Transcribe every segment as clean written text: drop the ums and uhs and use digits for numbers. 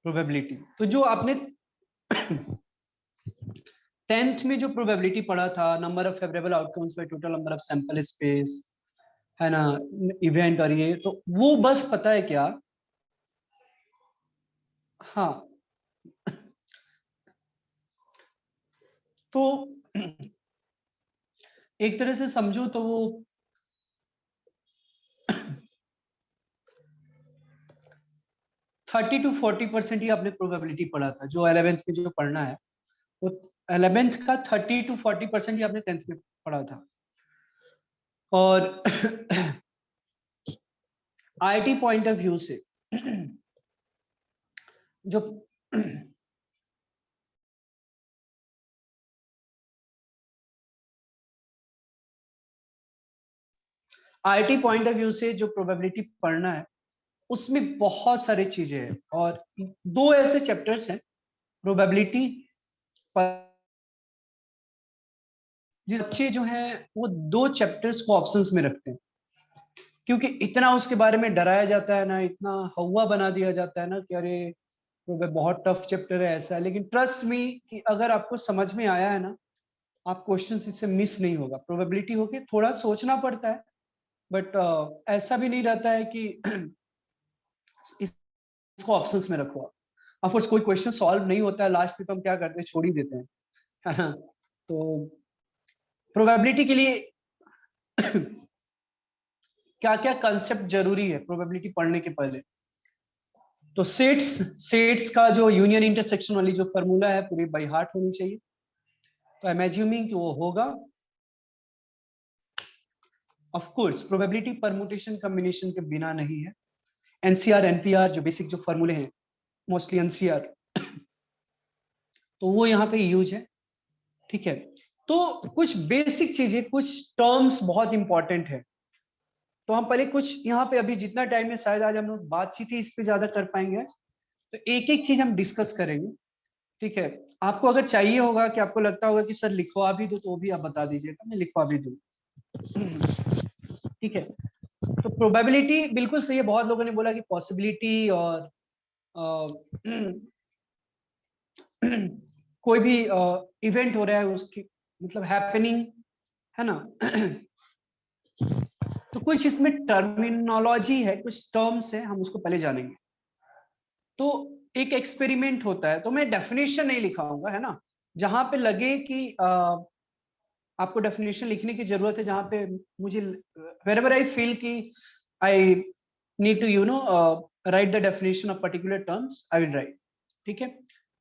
Probability. तो जो आपने 10th में जो प्रोबेबिलिटी पढ़ा था, number of favourable outcomes by total number of sample space, है ना, इवेंट, और ये तो वो बस पता है क्या, हाँ, तो एक तरह से समझो तो वो 30 to 40% ही आपने प्रोबेबिलिटी पढ़ा था, जो 11th में जो पढ़ना है वो 11th का 30 to 40% ही आपने 10th में पढ़ा था। और आईआईटी पॉइंट ऑफ व्यू से जो आईआईटी पॉइंट ऑफ व्यू से जो प्रोबेबिलिटी पढ़ना है उसमें बहुत सारी चीजें हैं, और दो ऐसे चैप्टर्स हैं प्रोबेबिलिटी पर, जिस बच्चे जो हैं वो दो चैप्टर्स को ऑप्शंस में रखते हैं, क्योंकि इतना उसके बारे में डराया जाता है ना, इतना हवा बना दिया जाता है ना कि अरे बहुत टफ चैप्टर है ऐसा है। लेकिन ट्रस्ट मी कि अगर आपको समझ में आया है ना, आप क्वेश्चन इससे मिस नहीं होगा। प्रोबेबिलिटी होके थोड़ा सोचना पड़ता है, बट ऐसा भी नहीं रहता है कि इसको ऑप्शंस में रखो। ऑफकोर्स कोई क्वेश्चन सॉल्व नहीं होता है लास्ट में तो हम क्या करते हैं, छोड़ ही देते हैं, है ना। तो प्रोबेबिलिटी के लिए क्या क्या कंसेप्ट जरूरी है प्रोबेबिलिटी पढ़ने के पहले, तो सेट्स सेट्स का जो यूनियन इंटरसेक्शन वाली जो फॉर्मूला है पूरी बाय हार्ट होनी चाहिए। तो आई एम एज्यूमिंग कि वो होगा। Of course probability permutation combination के बिना नहीं है। एनसीआर एनपीआर जो बेसिक जो फॉर्मूले हैं, मोस्टली एनसीआर, तो वो यहाँ पे यूज है, ठीक है। तो कुछ बेसिक चीजें, कुछ टर्म्स बहुत इंपॉर्टेंट है, तो हम पहले कुछ यहाँ पे, अभी जितना टाइम है शायद आज हम लोग बातचीत ही इस पे ज्यादा कर पाएंगे आज, तो एक एक चीज हम डिस्कस करेंगे, ठीक है। आपको अगर चाहिए होगा कि आपको लगता होगा कि सर लिखवा भी दो, तो भी आप बता दीजिएगा, मैं लिखवा भी दूँ, ठीक है। तो प्रोबेबिलिटी बिल्कुल सही है। बहुत लोगों ने बोला कि पॉसिबिलिटी और कोई भी इवेंट हो रहा है उसकी मतलब हैपनिंग, है ना। तो कुछ इसमें टर्मिनोलॉजी है, कुछ टर्म्स है, हम उसको पहले जानेंगे। तो एक एक्सपेरिमेंट होता है, तो मैं डेफिनेशन नहीं लिखाऊंगा, है ना। जहां पे लगे कि आपको डेफिनेशन लिखने की जरूरत है, जहां पे मुझे wherever I feel कि I need to write the definition of particular terms, I will write, ठीक है।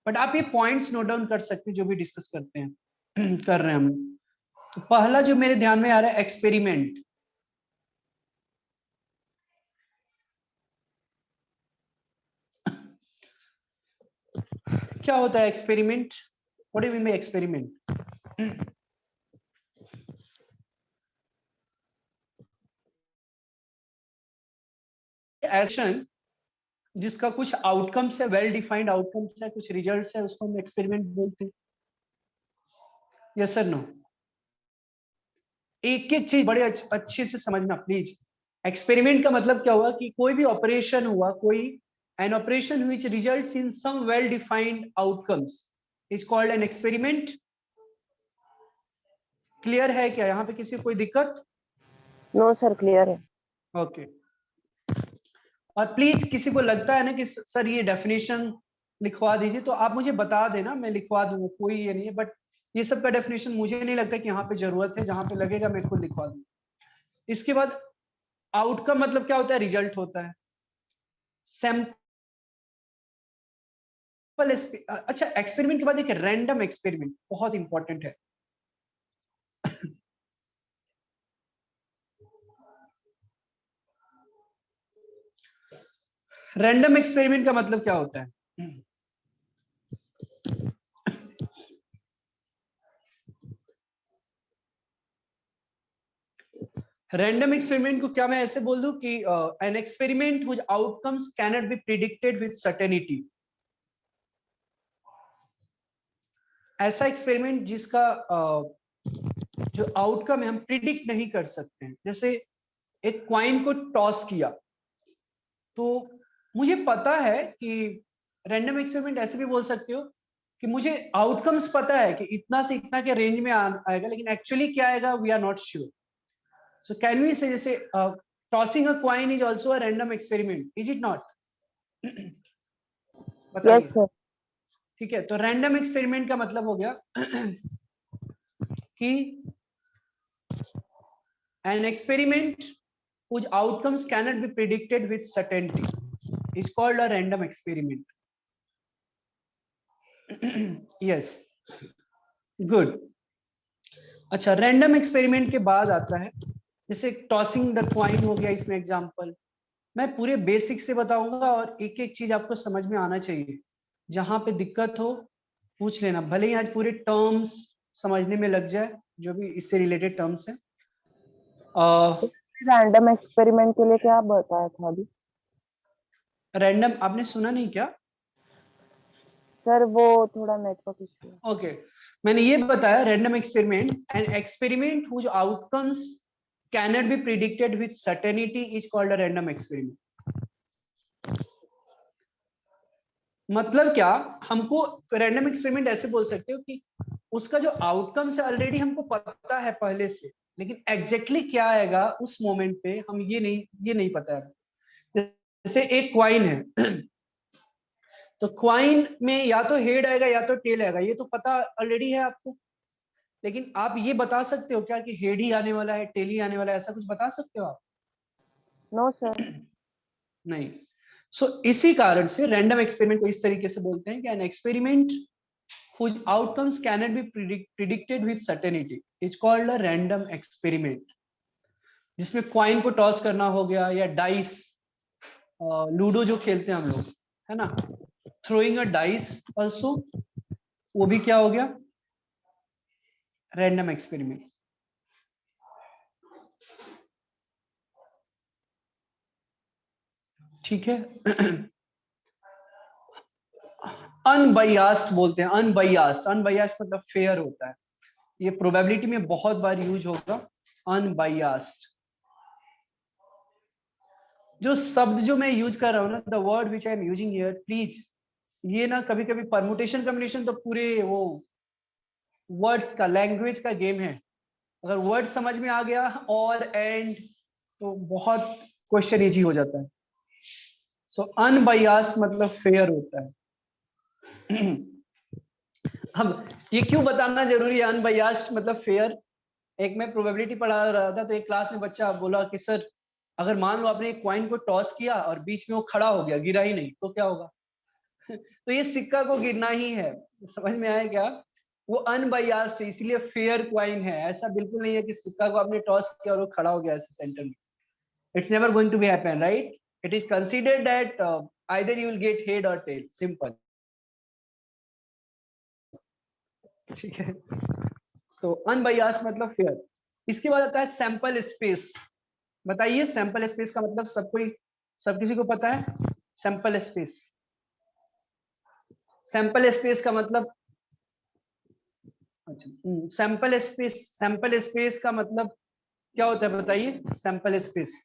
बट आप ये पॉइंट्स नोट डाउन कर सकते हैं जो भी डिस्कस करते हैं कर रहे हैं हम। तो पहला जो मेरे ध्यान में आ रहा है, एक्सपेरिमेंट। क्या होता है experiment? What do you mean by experiment? Action जिसका कुछ आउटकम्स है, वेल डिफाइंड आउटकम्स है, कुछ रिजल्ट्स है, उसको हम एक्सपेरिमेंट बोलते हैं। Yes sir, no? एक एक चीज बड़े अच्छे से समझना प्लीज। एक्सपेरिमेंट का मतलब क्या हुआ कि कोई भी ऑपरेशन हुआ, कोई an operation which results in some well defined outcomes is called an experiment. Clear है क्या? यहाँ पे किसी को कोई दिक्कत? नो सर, क्लियर है। ओके। और प्लीज किसी को लगता है ना कि सर ये डेफिनेशन लिखवा दीजिए, तो आप मुझे बता देना, मैं लिखवा दूंगा, कोई ये नहीं है। बट ये सब का डेफिनेशन मुझे नहीं लगता कि यहाँ पे जरूरत है, जहां पे लगेगा मैं खुद लिखवा दूंगा। इसके बाद आउटकम मतलब क्या होता है? रिजल्ट होता है। सैंपल, अच्छा, एक्सपेरिमेंट के बाद एक रैंडम एक्सपेरिमेंट बहुत इंपॉर्टेंट है। रैंडम एक्सपेरिमेंट का मतलब क्या होता है? रैंडम एक्सपेरिमेंट को क्या मैं ऐसे बोल दूं कि an experiment which outcomes cannot be predicted with certainty. ऐसा एक्सपेरिमेंट जिसका जो आउटकम है हम प्रिडिक्ट नहीं कर सकते हैं। जैसे एक क्वाइन को टॉस किया, तो मुझे पता है कि रैंडम एक्सपेरिमेंट ऐसे भी बोल सकते हो कि मुझे आउटकम्स पता है कि इतना से इतना के रेंज में आएगा, लेकिन एक्चुअली क्या आएगा we are not sure. So can we say जैसे tossing a coin is also a random experiment, is it not? Yes, बताइए. sir. ठीक है, तो रैंडम एक्सपेरिमेंट का मतलब हो गया कि an experiment whose outcomes cannot be predicted with certainty is called a random experiment. Yes, good. अच्छा, रैंडम एक्सपेरिमेंट के बाद आता है जैसे टॉसिंग द क्वाइन हो गया इसमें एग्जांपल. मैं पूरे बेसिक से बताऊंगा और एक एक चीज आपको समझ में आना चाहिए. जहां पे दिक्कत हो पूछ लेना, भले ही आज पूरे टर्म्स समझने में लग जाए जो भी इससे रिलेटेड टर्म्स हैं. रैंडम एक्सपेरिमेंट के लिए क्या बताया था अभी? रैंडम आपने सुना नहीं क्या? सर वो थोड़ा नेटवर्क इश्यू है. ओके, मैंने ये बताया random experiment, an experiment whose outcomes cannot be predicted with certainty is called a random experiment. मतलब क्या, हमको रैंडम एक्सपेरिमेंट ऐसे बोल सकते हो कि उसका जो आउटकम्स है ऑलरेडी हमको पता है पहले से, लेकिन एग्जैक्टली क्या आएगा उस मोमेंट पे हम ये नहीं पता है. जैसे एक क्वाइन है तो क्वाइन में या तो हेड आएगा या तो टेल आएगा, ये तो पता ऑलरेडी है आपको. लेकिन आप ये बता सकते हो क्या कि हेड ही आने वाला है टेल ही आने वाला है, ऐसा कुछ बता सकते हो आप? No sir. नहीं. सो इसी कारण से रैंडम एक्सपेरिमेंट को इस तरीके से बोलते हैं कि an experiment whose outcomes cannot be predicted with certainty is called a random experiment. जिसमें क्वाइन को टॉस करना हो गया या डाइस, लूडो जो खेलते हैं हम लोग, है ना, थ्रोइंग अ डाइस आल्सो, वो भी क्या हो गया, रैंडम एक्सपेरिमेंट. ठीक है. अनबायास्ड बोलते हैं, अनबायास्ड. अनबायास्ड मतलब फेयर होता है. ये प्रोबेबिलिटी में बहुत बार यूज होगा, अनबायास्ड. जो शब्द जो मैं यूज कर रहा हूँ ना, the word which I am using here, please ये ना कभी कभी परमुटेशन कम्बिनेशन तो पूरे वो वर्ड्स का, लैंग्वेज का गेम है. अगर वर्ड समझ में आ गया और एंड तो बहुत क्वेश्चन इजी हो जाता है. सो अनबायास्ड मतलब फेयर होता है. अब ये क्यों बताना जरूरी है अनबायास्ड मतलब फेयर? एक मैं प्रोबेबिलिटी पढ़ा रहा था तो एक क्लास में बच्चा बोला कि सर अगर मान लो आपने एक कॉइन को टॉस किया और बीच में वो खड़ा हो गया, गिरा ही नहीं, तो क्या होगा? तो ये सिक्का को गिरना ही है. समझ में आया क्या? वो अनबायास्ड है इसलिए फेयर क्वाइन है. ऐसा बिल्कुल नहीं है कि सिक्का को आपने टॉस किया और वो खड़ा हो गया ऐसे सेंटर में. It's never going to be happen, right? It is considered that either you will get head और टेल, सिंपल. ठीक है, तो अनबायास्ड मतलब फेयर. इसके बाद आता है सैंपल स्पेस. बताइए सैंपल स्पेस का मतलब सब किसी को पता है? सैंपल स्पेस, सैंपल स्पेस का मतलब, अच्छा, सैंपल स्पेस का मतलब क्या होता है बताइए? सैंपल स्पेस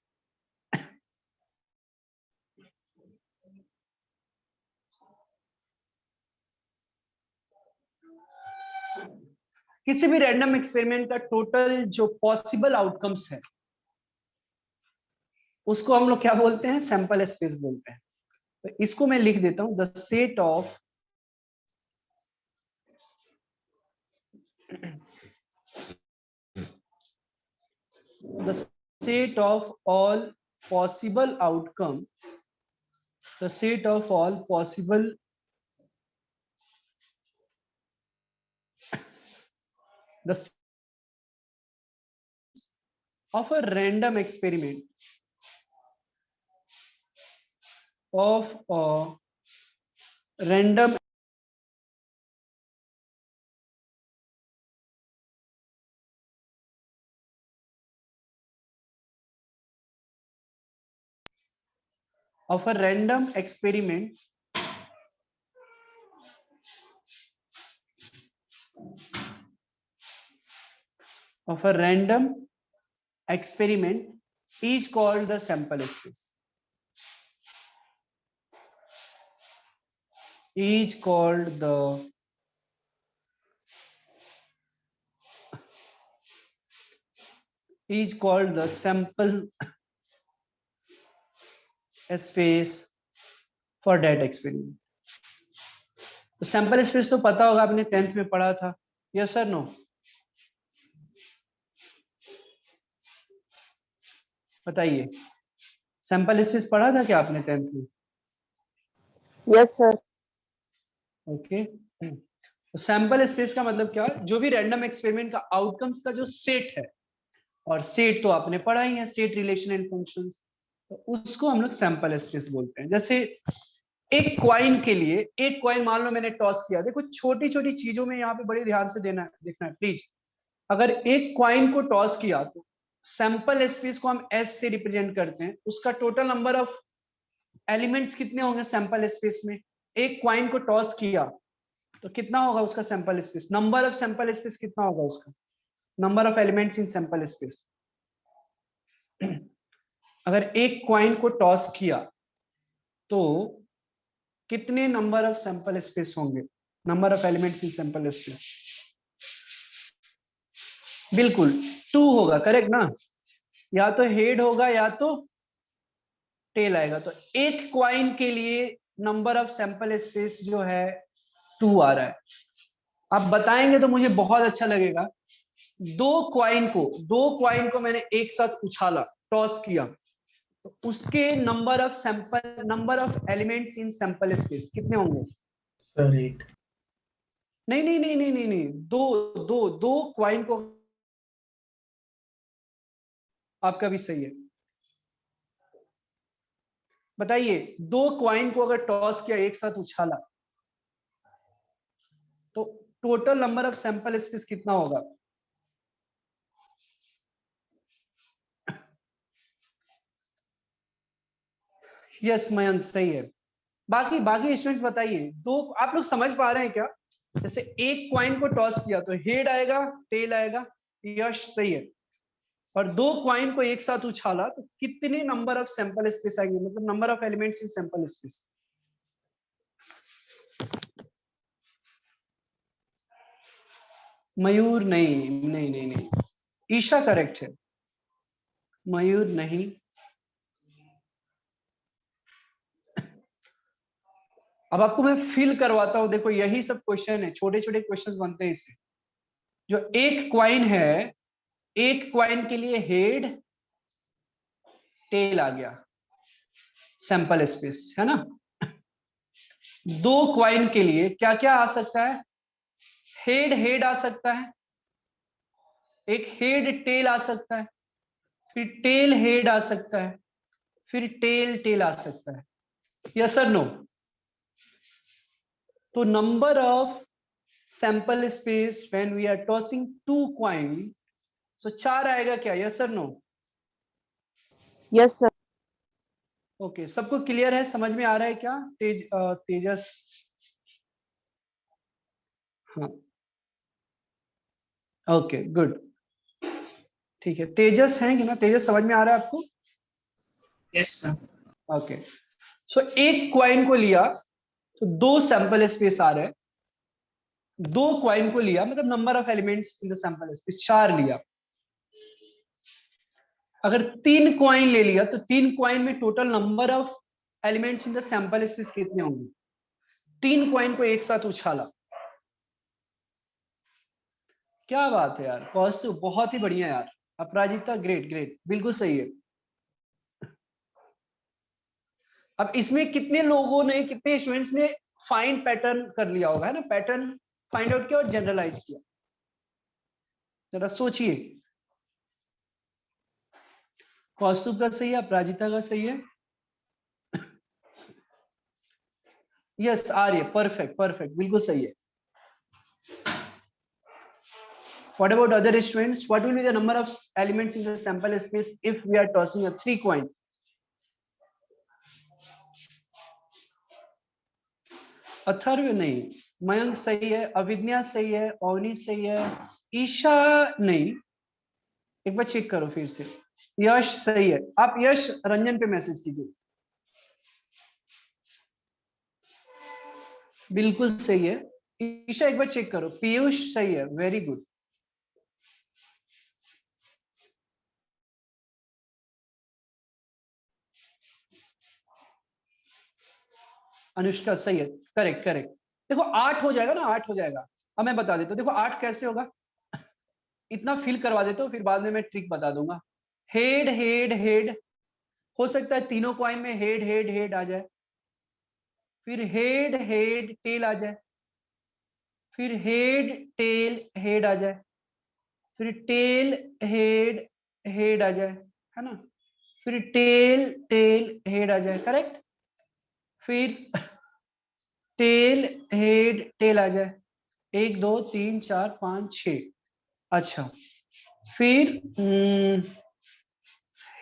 किसी भी रैंडम एक्सपेरिमेंट का टोटल जो पॉसिबल आउटकम्स है उसको हम लोग क्या बोलते हैं? सैंपल स्पेस बोलते हैं. तो इसको मैं लिख देता हूं, the set of the set of all possible outcome, the set of all possible the of a random experiment of a random of a random experiment of a random experiment is called the sample space. is called the sample space for that experiment. तो sample space तो पता होगा, आपने 10th में पढ़ा था, yes sir no? बताइए, sample space पढ़ा था क्या आपने 10th में? Yes sir. ओके, तो सैंपल स्पेस का मतलब क्या, जो भी रैंडम एक्सपेरिमेंट का आउटकम्स का जो सेट है, और सेट तो आपने पढ़ा ही है, सेट रिलेशन एंड फंक्शंस, तो उसको हम लोग सैंपल स्पेस बोलते हैं। जैसे एक क्वाइन के लिए, एक क्वाइन मान लो मैंने टॉस किया, देखो छोटी छोटी चीजों में यहाँ पे बड़े ध्यान से देखना है प्लीज। अगर एक क्वाइन को टॉस किया तो सैंपल स्पेस को हम एस से रिप्रेजेंट करते हैं, उसका टोटल नंबर ऑफ एलिमेंट्स कितने होंगे सैंपल स्पेस में। एक क्वाइन को टॉस किया तो कितना होगा उसका sample space, number of sample space कितना होगा उसका, number of elements in sample space. अगर एक क्वाइन को टॉस किया तो कितने नंबर ऑफ सैंपल स्पेस होंगे, number of elements in sample space? बिल्कुल 2 होगा, करेक्ट ना? या तो हेड होगा या तो टेल आएगा। तो एक क्वाइन के लिए नंबर ऑफ सैंपल स्पेस जो है 2 आ रहा है। आप बताएंगे तो मुझे बहुत अच्छा लगेगा। दो क्वाइन को मैंने एक साथ उछाला, टॉस किया, तो उसके number of elements in sample space कितने होंगे? सर 8। नहीं नहीं नहीं नहीं नहीं नहीं, दो क्वाइन को, आपका भी सही है। बताइए, दो क्वाइन को अगर टॉस किया, एक साथ उछाला, तो total number of sample space कितना होगा? यस मयंक सही है। बाकी बाकी स्टूडेंट्स बताइए, दो आप लोग समझ पा रहे हैं क्या? जैसे एक क्वाइन को टॉस किया तो हेड आएगा, टेल आएगा, यश सही है। और दो क्वाइन को एक साथ उछाला तो कितने नंबर ऑफ सैंपल स्पेस आएंगे, मतलब number of elements in sample space? Mayur नहीं नहीं नहीं नहीं, ईशा करेक्ट है, मयूर नहीं। अब आपको मैं फील करवाता हूं, देखो यही सब क्वेश्चन है, छोटे छोटे क्वेश्चंस बनते हैं इससे। जो एक क्वाइन है, एक क्वाइन के लिए हेड टेल आ गया, सैंपल स्पेस है ना। दो क्वाइन के लिए क्या क्या आ सकता है, हेड हेड आ सकता है, एक हेड टेल आ सकता है, फिर टेल हेड आ सकता है, फिर टेल टेल आ सकता है, यस और नो? तो number of sample space when we are tossing two coin, so 4 आएगा क्या, यस और नो? Yes sir. ओके, सबको क्लियर है, समझ में आ रहा है क्या? तेजस, हाँ ओके गुड, ठीक है। तेजस है कि ना, तेजस समझ में आ रहा है आपको? Yes sir. ओके, सो एक क्वाइन को लिया तो दो सैंपल स्पेस आ रहे हैं, दो क्वाइन को लिया मतलब number of elements in the sample space 4 लिया। अगर 3 क्वाइन ले लिया तो 3 क्वाइन में total number of elements in the sample space कितने होंगे? 3 क्वाइन को एक साथ उछाला, क्या बात है यार, कौस्तु बहुत ही बढ़िया यार, अपराजिता ग्रेट ग्रेट, बिल्कुल सही है। अब इसमें कितने लोगों ने, कितने स्टूडेंट्स ने फाइंड पैटर्न कर लिया होगा, है ना, पैटर्न फाइंड आउट किया और जनरलाइज किया, जरा सोचिए। कौस्तुभ का सही है, अपराजिता का सही है, यस आर्य परफेक्ट परफेक्ट बिल्कुल सही है। What about other students? What will be the number of elements in the sample space if we are tossing a 3 coin? Atharva नहीं, मयंक सही है, अविद्या सही है, अवनी सही है, ईशा नहीं, एक बार चेक करो फिर से। यश सही है, आप यश रंजन पे मैसेज कीजिए। बिल्कुल सही है। ईशा एक बार चेक करो। पीयूष सही है, वेरी गुड। अनुष्का सही है, करेक्ट करेक्ट। देखो 8 हो जाएगा ना, 8 हो जाएगा। अब मैं बता देता हूँ, देखो 8 कैसे होगा, इतना फिल करवा देता हूँ, फिर बाद में मैं ट्रिक बता दूंगा। हेड हेड हेड, हो सकता है तीनों कॉइन में हेड हेड हेड आ जाए, फिर हेड हेड टेल आ जाए, फिर हेड टेल हेड आ जाए, फिर टेल हेड हेड आ जाए, है ना, फिर टेल टेल हेड आ जाए, करेक्ट, फिर टेल हेड टेल आ जाए, 1 2 3 4 5 6। अच्छा, फिर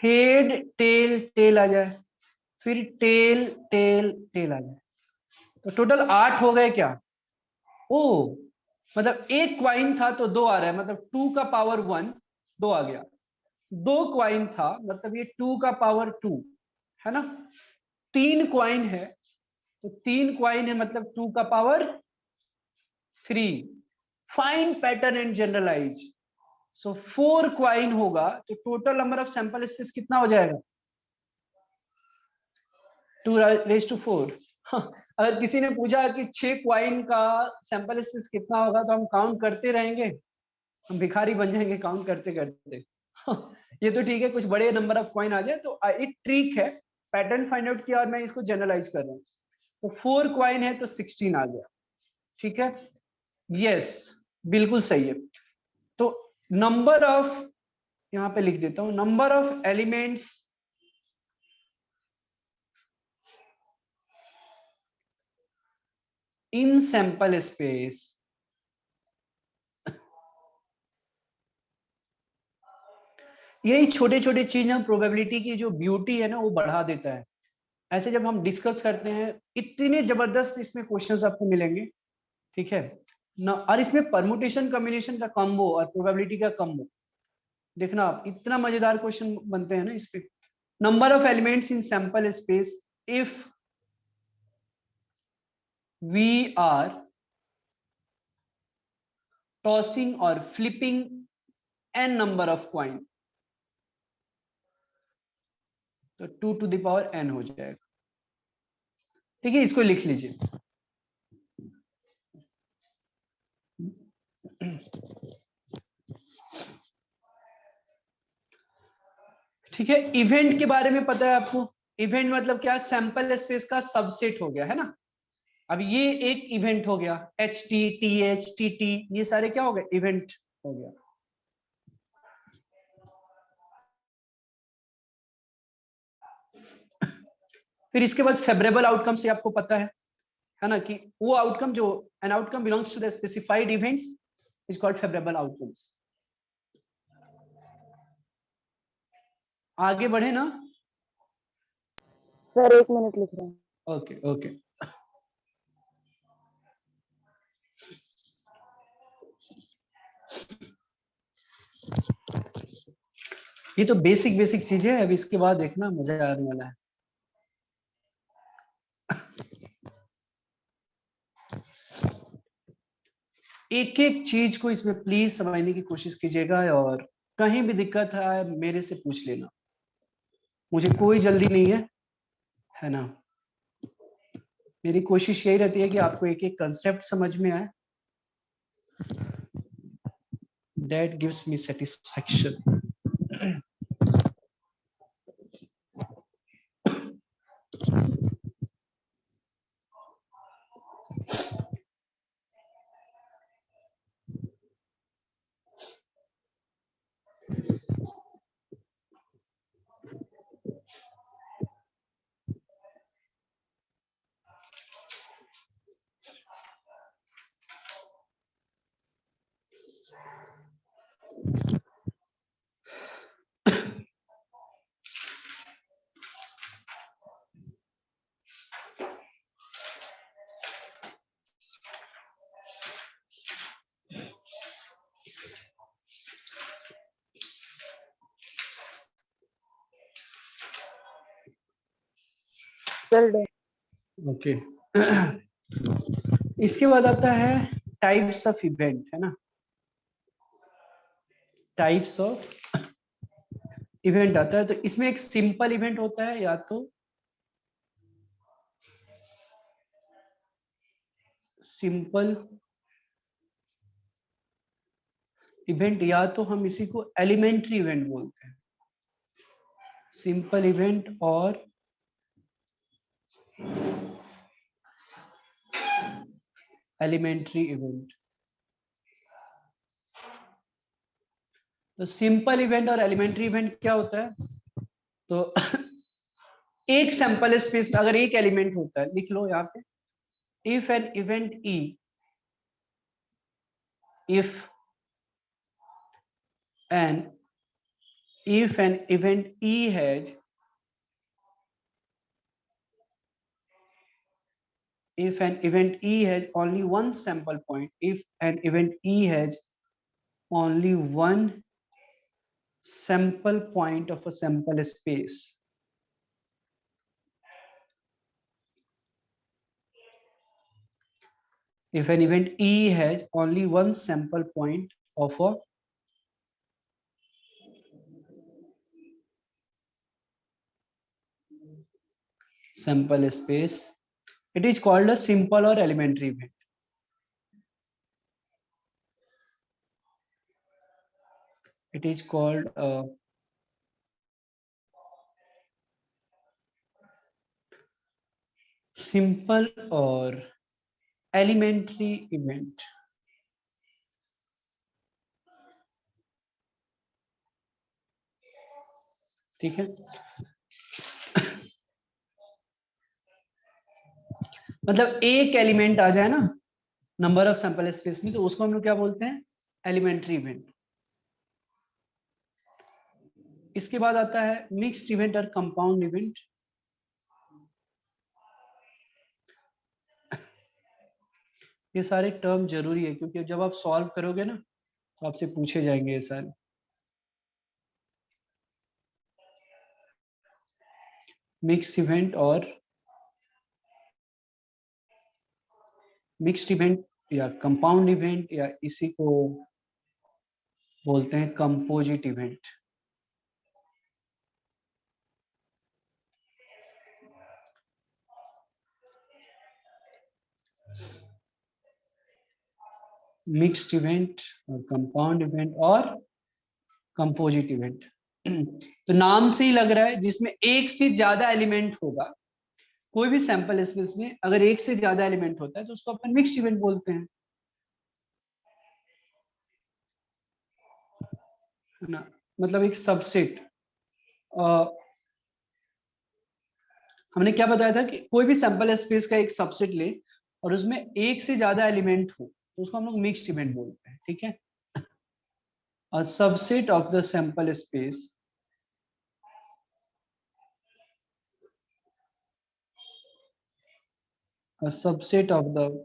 हेड टेल टेल आ जाए, फिर टेल टेल टेल आ जाए। तो टोटल 8 हो गए क्या? ओ, मतलब एक क्वाइन था तो 2 आ रहा है, मतलब 2 का पावर 1, 2 आ गया। 2 क्वाइन था मतलब ये 2 का पावर 2, है ना। 3 क्वाइन है तो 3 क्वाइन है मतलब 2 का power 3। Fine pattern and generalise. So 4 coin होगा तो total number of sample space कितना हो जाएगा? 2 raised to 4। अगर किसी ने पूछा कि 6 क्वाइन का सैंपल स्पेस कितना होगा तो हम काउंट करते रहेंगे, हम भिखारी बन जाएंगे काउंट करते करते। ये तो ठीक है, कुछ बड़े नंबर ऑफ कॉइन आ जाए तो एक ट्रिक है, पैटर्न फाइंड आउट किया और मैं इसको जनरलाइज कर रहा हूँ। तो 4 क्वाइन है तो 16 आ गया, ठीक है। यस, बिल्कुल सही है। तो नंबर ऑफ, यहां पे लिख देता हूं, number of elements in sample space यही छोटे छोटे चीज ना प्रोबेबिलिटी की जो ब्यूटी है ना वो बढ़ा देता है। ऐसे जब हम डिस्कस करते हैं इतने जबरदस्त इसमें क्वेश्चंस आपको मिलेंगे, ठीक है ना। और इसमें परमुटेशन कॉम्बिनेशन का कॉम्बो और प्रोबेबिलिटी का कॉम्बो देखना आप, इतना मजेदार क्वेश्चन बनते हैं ना इस पे। Number of elements in sample space if we are tossing और flipping n number of coin, तो 2 to the power n हो जाएगा, ठीक है। इसको लिख लीजिए। ठीक है, इवेंट के बारे में पता है आपको? इवेंट मतलब क्या? सैंपल स्पेस का सबसेट हो गया, है ना। अब ये एक इवेंट हो गया, H T T H T T, ये सारे क्या हो गए? इवेंट हो गया। फिर इसके बाद फेवरेबल आउटकम से आपको पता है ना, कि वो आउटकम जो an outcome belongs to the specified events is called favourable outcomes. आगे बढ़े ना। सर 1 मिनट लिख रहे हैं। Okay okay. ये तो बेसिक बेसिक चीजें है, अब इसके बाद देखना मजा आने वाला है। एक एक चीज को इसमें प्लीज समझने की कोशिश कीजिएगा, और कहीं भी दिक्कत है मेरे से पूछ लेना, मुझे कोई जल्दी नहीं है ना। मेरी कोशिश यही रहती है कि आपको एक एक कंसेप्ट समझ में आए, दैट गिव्स मी सेटिस्फैक्शन। चल डे। ओके इसके बाद आता है टाइप्स ऑफ इवेंट, है ना, टाइप्स ऑफ इवेंट आता है। तो इसमें एक सिंपल इवेंट होता है, या तो सिंपल इवेंट, या तो हम इसी को एलिमेंट्री इवेंट बोलते हैं, सिंपल इवेंट और एलिमेंट्री इवेंट। तो सिंपल इवेंट और एलिमेंट्री इवेंट क्या होता है, तो एक सैंपल स्पेस में अगर एक एलिमेंट होता है, लिख लो यहाँ पे, if an event E, if an event E has, if an event E has only one sample point, if an event E has only one sample point of a sample space, if an event E has only one sample point of a sample space, it is called a simple or elementary event. It is called a simple or elementary event. ठीक है, मतलब एक element आ जाए ना number of sample space में, तो उसको हम लोग क्या बोलते हैं, एलिमेंट्री इवेंट। इसके बाद आता है मिक्स्ड इवेंट और कंपाउंड इवेंट। ये सारे टर्म जरूरी है, क्योंकि जब आप सॉल्व करोगे ना तो आपसे पूछे जाएंगे ये सारे। मिक्स इवेंट और मिक्स्ड इवेंट या कंपाउंड इवेंट, या इसी को बोलते हैं कंपोजिट इवेंट। मिक्स्ड इवेंट और कंपाउंड इवेंट और कंपोजिट इवेंट। तो नाम से ही लग रहा है, जिसमें एक से ज्यादा एलिमेंट होगा, कोई भी सैंपल स्पेस में अगर एक से ज्यादा एलिमेंट होता है तो उसको अपन मिक्स्ड इवेंट बोलते हैं, है ना। मतलब एक सबसेट, हमने क्या बताया था कि कोई भी सैंपल स्पेस का एक सबसेट ले और उसमें एक से ज्यादा एलिमेंट हो तो उसको हम लोग मिक्स्ड इवेंट बोलते हैं, ठीक है। A subset of the sample space a subset of the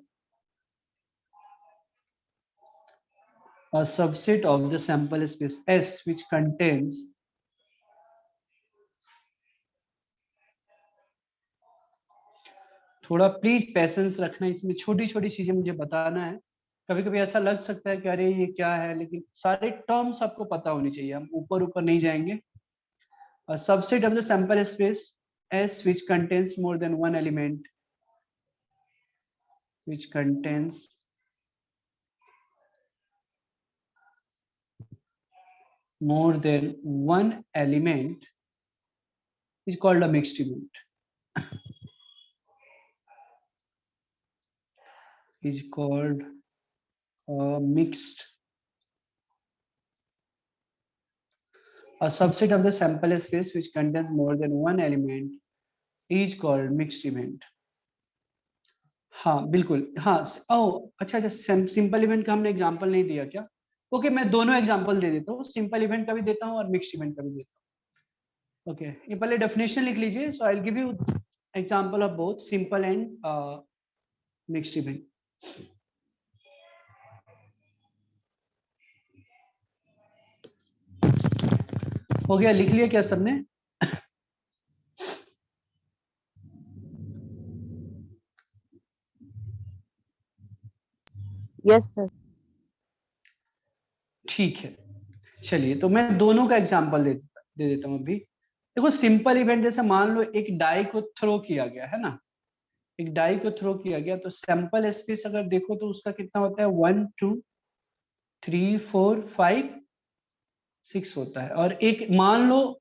sample space S which contains थोड़ा प्लीज पेशेंस रखना, इसमें छोटी छोटी चीजें मुझे बताना है। कभी कभी ऐसा लग सकता है कि अरे ये क्या है, लेकिन सारे टर्म्स आपको पता होने चाहिए, हम ऊपर ऊपर नहीं जाएंगे। A subset of the sample space S which contains more than one element, which contains more than one element is called a mixed event. Is called mixed. A subset of the sample space which contains more than one element is called mixed event. हाँ बिल्कुल, हाँ। ओ अच्छा अच्छा, simple event का हमने example नहीं दिया क्या? ओके, मैं दोनों एग्जांपल दे देता हूँ, सिंपल इवेंट का भी देता हूँ और मिक्स्ड इवेंट का भी देता हूँ। ओके, ये पहले डेफिनेशन लिख लीजिए। So I will give you example of both simple and mixed event. हो गया, लिख लिया क्या सबने? Yes sir. ठीक है, चलिए तो मैं दोनों का एग्जांपल दे देता हूँ अभी। देखो सिंपल इवेंट जैसे मान लो एक डाई को थ्रो किया गया है ना, एक डाई को थ्रो किया गया, तो सैंपल स्पेस अगर देखो तो उसका कितना होता है, 1 2 3 4 5 6 होता है। और एक मान लो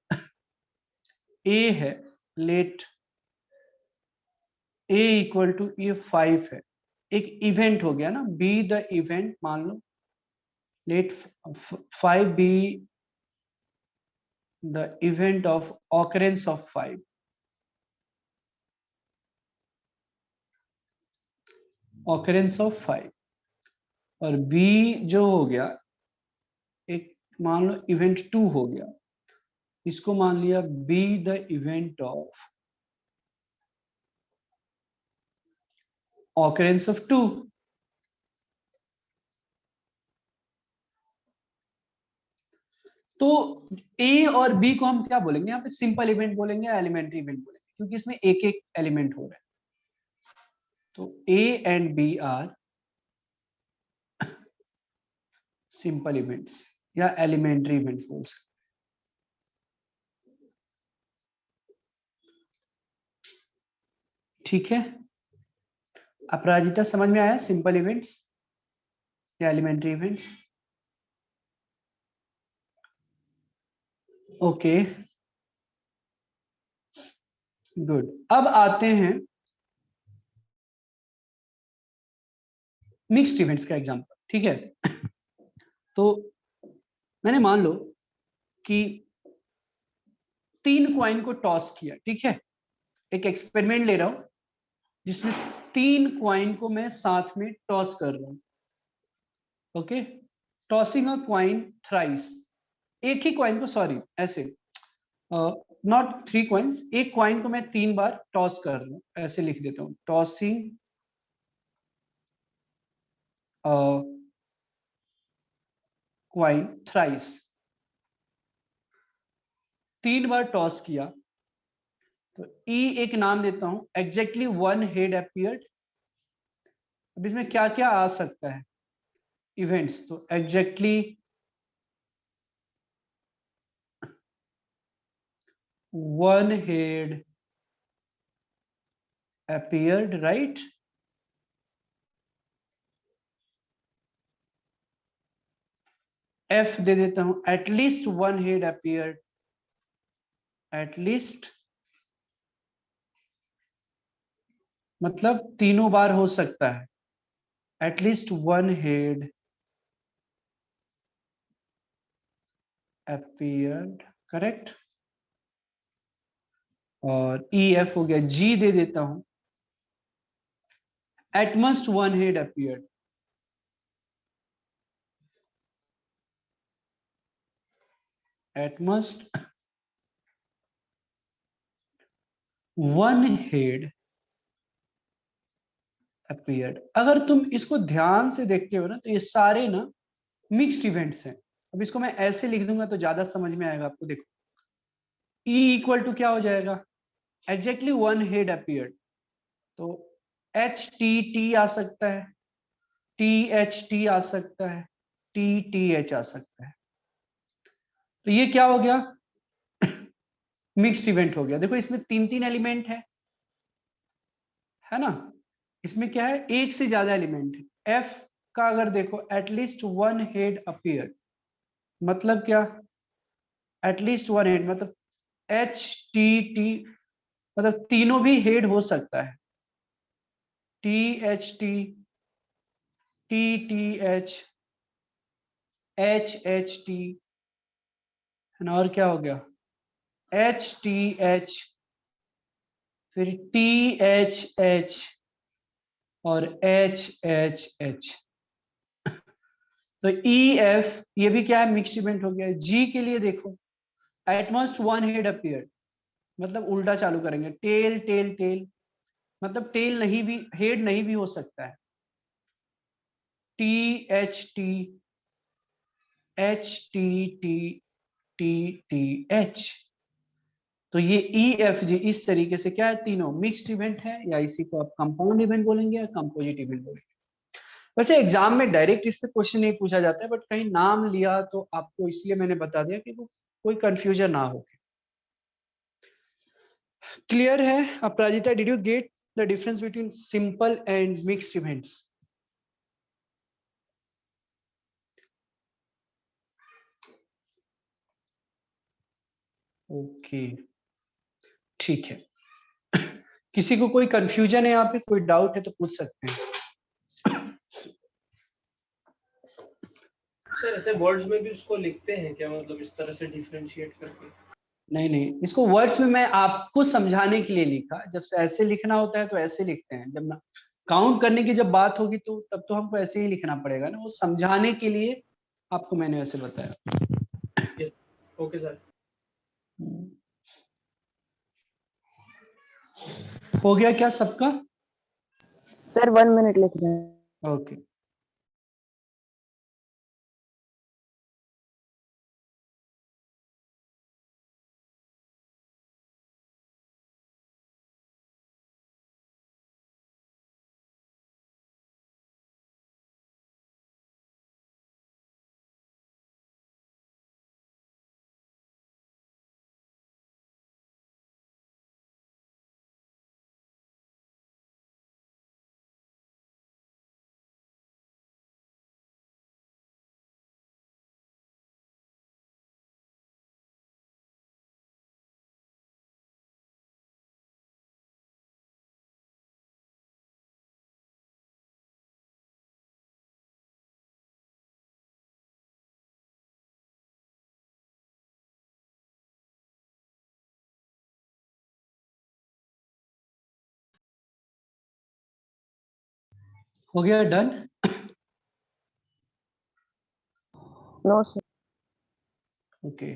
ए है, लेट ए इक्वल टू ये 5 है, एक इवेंट हो गया ना, बी द इवेंट, मान लो let 5 be the event of occurrence of 5, occurrence of 5। और बी जो हो गया, एक मान लो इवेंट 2 हो गया, इसको मान लिया B the event of occurrence of 2। तो ए और बी को हम क्या बोलेंगे यहाँ पे, सिंपल इवेंट बोलेंगे या एलिमेंट्री इवेंट बोलेंगे, क्योंकि इसमें एक एक एलिमेंट हो रहा है। तो A and B are simple events या एलिमेंट्री इवेंट्स बोल सकते। ठीक है, अपराजिता समझ में आया, सिंपल इवेंट्स या एलिमेंट्री इवेंट्स? Okay good. अब आते हैं मिक्स्ड इवेंट्स का एग्जांपल। ठीक है, तो मैंने मान लो कि 3 कॉइन को टॉस किया। ठीक है, एक एक्सपेरिमेंट ले रहा हूं जिसमें 3 कॉइन को मैं साथ में टॉस कर रहा हूं। Okay, tossing a coin thrice, एक ही कॉइन को, सॉरी ऐसे नॉट 3 कॉइन्स, एक कॉइन को मैं 3 बार टॉस कर रहा हूं, ऐसे लिख देता हूं, टॉसिंग कॉइन थ्राइस। 3 बार टॉस किया, तो ई एक नाम देता हूं, एग्जैक्टली 1 हेड अपीयर्ड। अब इसमें क्या क्या आ सकता है इवेंट्स, तो exactly 1 head appeared, right? F दे देता हूं, एटलीस्ट 1 हेड appeared, एटलीस्ट मतलब तीनों बार हो सकता है, एटलीस्ट 1 हेड appeared, करेक्ट। और EF हो गया, G दे देता हूं, at most 1 head appeared, at most 1 head appeared। अगर तुम इसको ध्यान से देखते हो ना, तो ये सारे ना मिक्स्ड इवेंट्स हैं। अब इसको मैं ऐसे लिख दूंगा तो ज्यादा समझ में आएगा आपको। देखो E इक्वल टू क्या हो जाएगा, एग्जैक्टली 1 हेड appeared, तो HTT आ सकता है, THT आ सकता है, TTH आ सकता है। तो ये क्या हो गया, मिक्स्ड इवेंट हो गया। देखो इसमें 3 एलिमेंट है ना, इसमें क्या है, एक से ज्यादा एलिमेंट है। F का अगर देखो, एटलीस्ट 1 हेड अपीयर, मतलब क्या, एटलीस्ट 1 हेड मतलब HTT, मतलब तीनों भी हेड हो सकता है, THT, TTH, HHT, है ना, और क्या हो गया, HTH, फिर THH और HHH। तो EF ये भी क्या है, मिक्स इवेंट हो गया। G के लिए देखो, एटमोस्ट 1 हेड अपीयर, मतलब उल्टा चालू करेंगे, टेल टेल टेल, मतलब टेल नहीं भी, हेड नहीं भी हो सकता है, THT, HTT, TTH। तो ये EFG इस तरीके से क्या है, तीनों मिक्स्ड इवेंट है, या इसी को आप कंपाउंड इवेंट बोलेंगे या कंपोजिट इवेंट बोलेंगे। वैसे एग्जाम में डायरेक्ट इससे क्वेश्चन नहीं पूछा जाता है, बट कहीं नाम लिया तो आपको इसलिए मैंने बता दिया कि वो कोई कंफ्यूजन ना हो। क्लियर है Aparajita? Did you get the difference between simple and mixed events? Okay, ठीक है। किसी को कोई कंफ्यूजन है यहाँ पे, कोई डाउट है तो पूछ सकते हैं। सर ऐसे वर्ड्स में भी उसको लिखते हैं क्या, मतलब इस तरह से डिफरेंशिएट करके? नहीं नहीं, इसको वर्ड्स में मैं आपको समझाने के लिए लिखा। जब से ऐसे लिखना होता है तो ऐसे लिखते हैं, जब ना काउंट करने की जब बात होगी तो तब तो हमको ऐसे ही लिखना पड़ेगा ना, वो समझाने के लिए आपको मैंने वैसे बताया। Yes, okay sir. हो गया क्या सबका? सर 1 मिनट लिख रहे हैं। ओके। हो गया डन? No sir. ओके।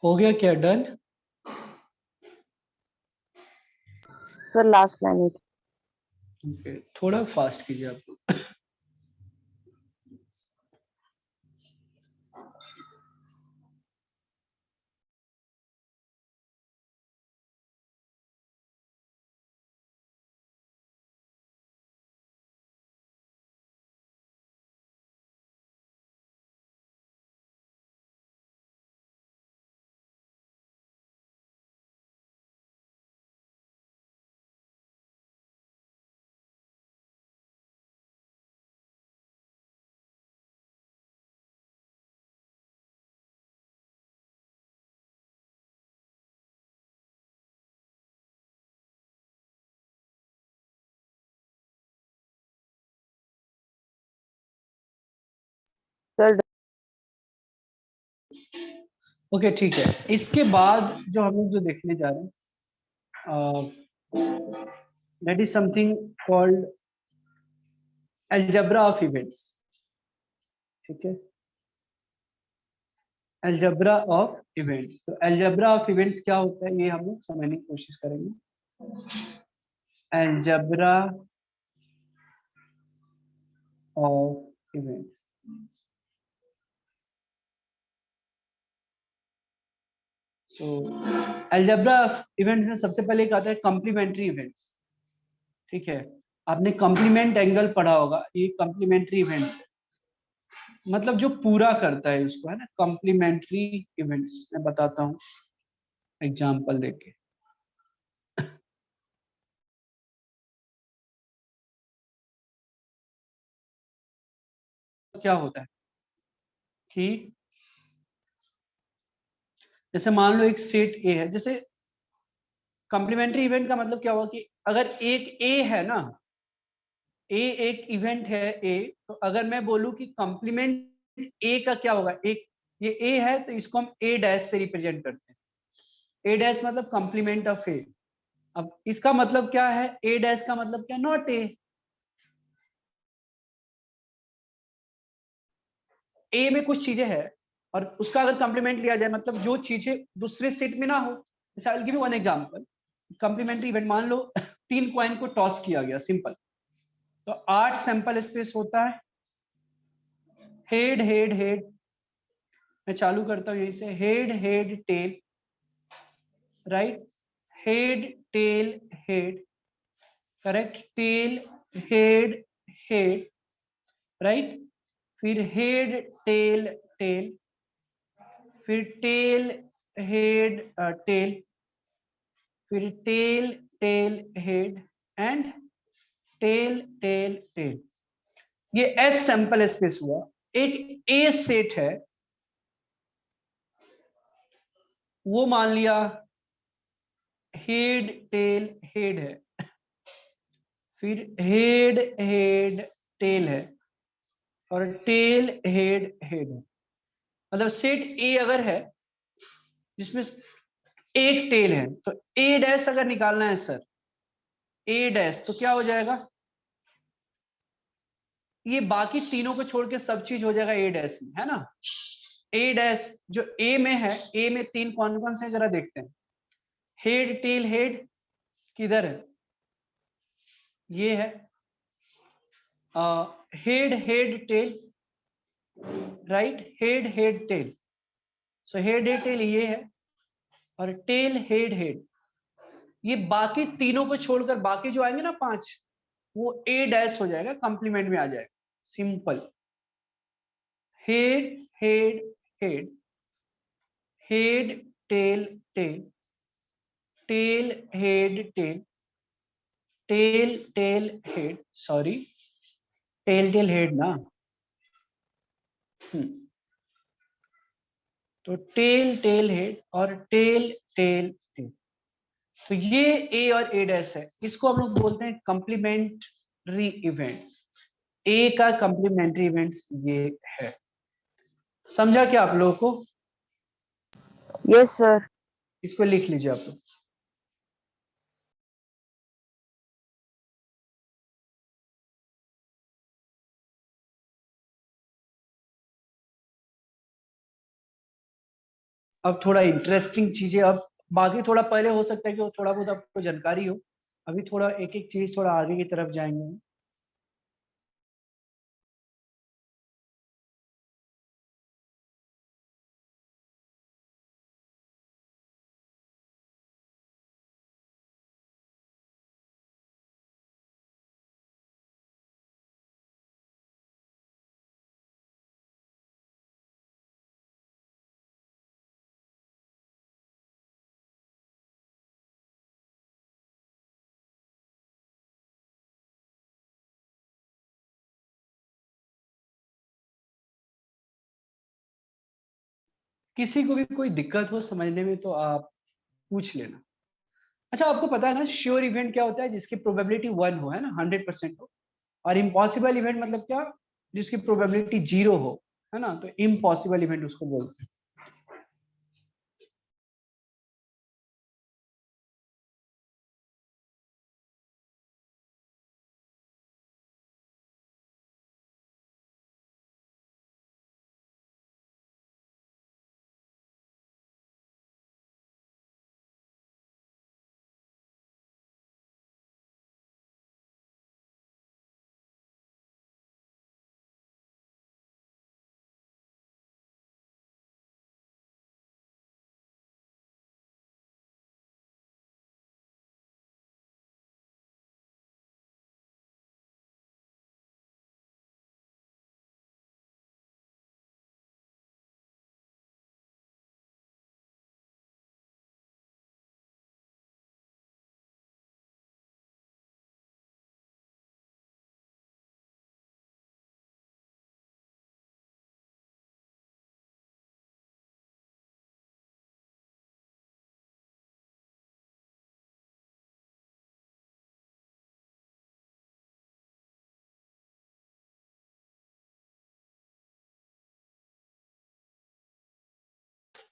हो गया क्या डन? सर लास्ट लाइन है। ओके, थोड़ा फास्ट कीजिए आप। सर ओके ठीक है। इसके बाद जो हम लोग जो देखने जा रहे हैं that is something called algebra of events. ठीक है, अलजेब्रा ऑफ इवेंट्स। तो अलजेब्रा ऑफ इवेंट्स क्या होता है ये हम लोग समझने की कोशिश करेंगे। Algebra of events. So algebra of events में सबसे पहले एक आता है कॉम्प्लीमेंट्री इवेंट्स। ठीक है, आपने कॉम्प्लीमेंट एंगल पढ़ा होगा, ये कॉम्प्लीमेंट्री इवेंट्स है, मतलब जो पूरा करता है उसको, है ना, कॉम्प्लीमेंट्री इवेंट्स। मैं बताता हूँ एग्जांपल देके। क्या होता है कि जैसे मान लो एक सेट ए है, जैसे कॉम्प्लीमेंट्री इवेंट का मतलब क्या हुआ कि अगर एक ए है ना, ए एक इवेंट है ए, तो अगर मैं बोलूं कि कॉम्प्लीमेंट ए का क्या होगा, एक ये ए है तो इसको हम ए डैश से रिप्रेजेंट करते हैं। ए डैश मतलब कॉम्प्लीमेंट ऑफ ए। अब इसका मतलब क्या है, ए डैश का मतलब क्या, नॉट ए। ए में कुछ चीजें हैं और उसका अगर कॉम्प्लीमेंट लिया जाए, मतलब जो चीजें दूसरे सेट में ना हो। जैसे I will give you one example. Complementary event, मान लो 3 कॉइन को टॉस किया गया, सिंपल। तो 8 सैंपल स्पेस होता है, हेड हेड हेड। मैं चालू करता हूं यहीं से, head head tail, right, head tail head, correct, tail head head, right, फिर हेड टेल टेल, फिर टेल हेड टेल, फिर tail tail head and tail tail tail. ये एस सैंपल स्पेस हुआ। एक ए सेट है, वो मान लिया हेड टेल हेड है, फिर हेड हेड टेल है और टेल हेड हेड है। मतलब सेट ए अगर है जिसमें एक टेल है, तो ए डैश अगर निकालना है सर, ए डैश, तो क्या हो जाएगा, ये बाकी तीनों को छोड़ के सब चीज हो जाएगा ए डैश में, है ना। ए डैश जो ए में है, ए में 3 कौन कौन से जरा देखते हैं। हेड टेल हेड किधर है, ये है, head head tail, right, head head tell. So head head tell ये है और टेल हेड हेड। ये बाकी तीनों को छोड़कर बाकी जो आएंगे ना 5, वो ए डैश हो जाएगा, कंप्लीमेंट में आ जाएगा, सिंपल। Head head head, head tail tail, tail head tail, tail tail head, sorry, tail tail head ना। तो टेल टेल हेड और टेल टेल टेल। तो ये ए और ए डैश है, इसको हम लोग बोलते हैं कॉम्प्लीमेंट्री इवेंट्स। ए का कॉम्प्लीमेंट्री इवेंट्स ये है। समझा क्या आप लोगों को? Yes sir. इसको लिख लीजिए आप लोग। अब थोड़ा इंटरेस्टिंग चीजें, अब बाकी थोड़ा पहले हो सकता है कि थोड़ा बहुत आपको जानकारी हो, अभी थोड़ा एक एक चीज थोड़ा आगे की तरफ जाएंगे। किसी को भी कोई दिक्कत हो समझने में तो आप पूछ लेना। अच्छा, आपको पता है ना श्योर इवेंट क्या होता है, जिसकी प्रोबेबिलिटी 1 हो, है ना, 100% हो। और इम्पॉसिबल इवेंट मतलब क्या, जिसकी प्रोबेबिलिटी 0 हो, है ना, तो इम्पॉसिबल इवेंट उसको बोलते हैं।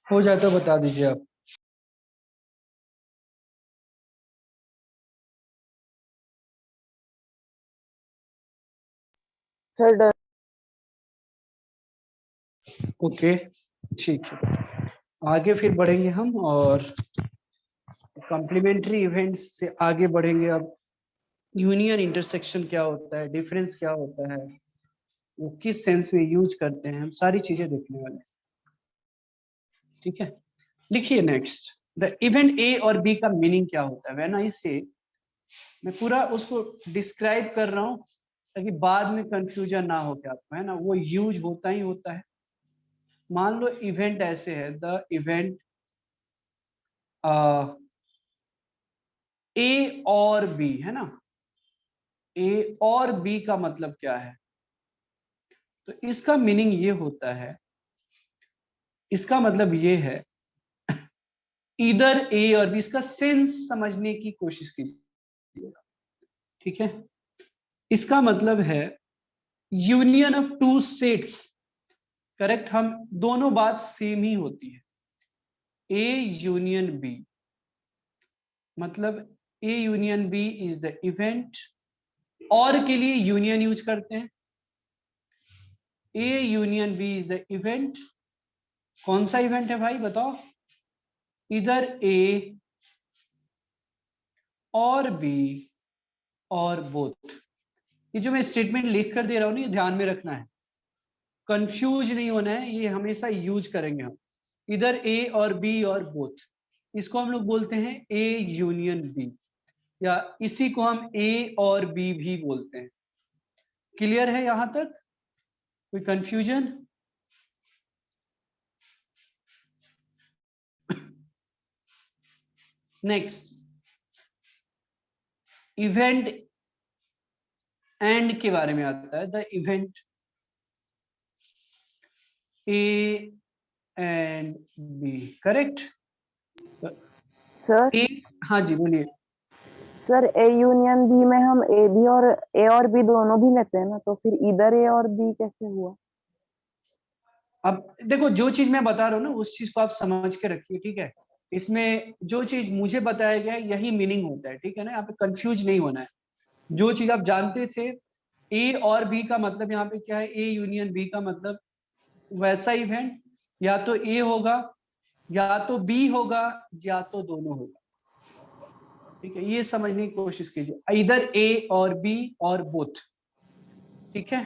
हो जाए तो बता दीजिए आप। सर ओके, ठीक है, आगे फिर बढ़ेंगे हम और कॉम्प्लीमेंट्री इवेंट्स से आगे बढ़ेंगे। अब यूनियन इंटरसेक्शन क्या होता है, डिफरेंस क्या होता है, वो किस सेंस में यूज करते हैं, हम सारी चीजें देखने वाले हैं। ठीक है, लिखिए नेक्स्ट, द इवेंट ए और बी का मीनिंग क्या होता है। वैन आई से, मैं पूरा उसको डिस्क्राइब कर रहा हूँ ताकि बाद में कंफ्यूजन ना हो क्या आपको, है ना, वो यूज होता ही होता है। मान लो इवेंट ऐसे है, द इवेंट ए और बी, है ना, ए और बी का मतलब क्या है, तो इसका मीनिंग ये होता है, इसका मतलब ये है, इधर ए और बी, इसका सेंस समझने की कोशिश कीजिएगा। ठीक है, इसका मतलब है union of two sets. Correct, हम दोनों बात सेम ही होती है। ए यूनियन बी मतलब A union B is the event, और के लिए यूनियन यूज करते हैं। A union B is the event, कौन सा इवेंट है भाई बताओ, इधर ए और बी और बोथ। ये जो मैं स्टेटमेंट लिख कर दे रहा हूं ना, ये ध्यान में रखना है, कंफ्यूज नहीं होना है, ये हमेशा यूज करेंगे हम, इधर ए और बी और बोथ। इसको हम लोग बोलते हैं ए यूनियन बी, या इसी को हम ए और बी भी बोलते हैं। क्लियर है यहां तक, कोई कंफ्यूजन? नेक्स्ट, इवेंट एंड के बारे में आता है, the event A and B. Correct, तो सर ए, हाँ जी बोलिए। सर ए यूनियन बी में हम ए और बी दोनों भी लेते हैं ना, तो फिर इधर ए और बी कैसे हुआ? अब देखो, जो चीज मैं बता रहा हूँ ना, उस चीज को आप समझ के रखिए, ठीक है। इसमें जो चीज मुझे बताया गया है यही मीनिंग होता है, ठीक है ना, यहाँ पे कंफ्यूज नहीं होना है। जो चीज आप जानते थे, ए और बी का मतलब यहाँ पे क्या है, ए यूनियन बी का मतलब वैसा इवेंट, या तो ए होगा, या तो बी होगा, या तो दोनों होगा। ठीक है, ये समझने की कोशिश कीजिए, इधर ए और बी और बोथ। ठीक है,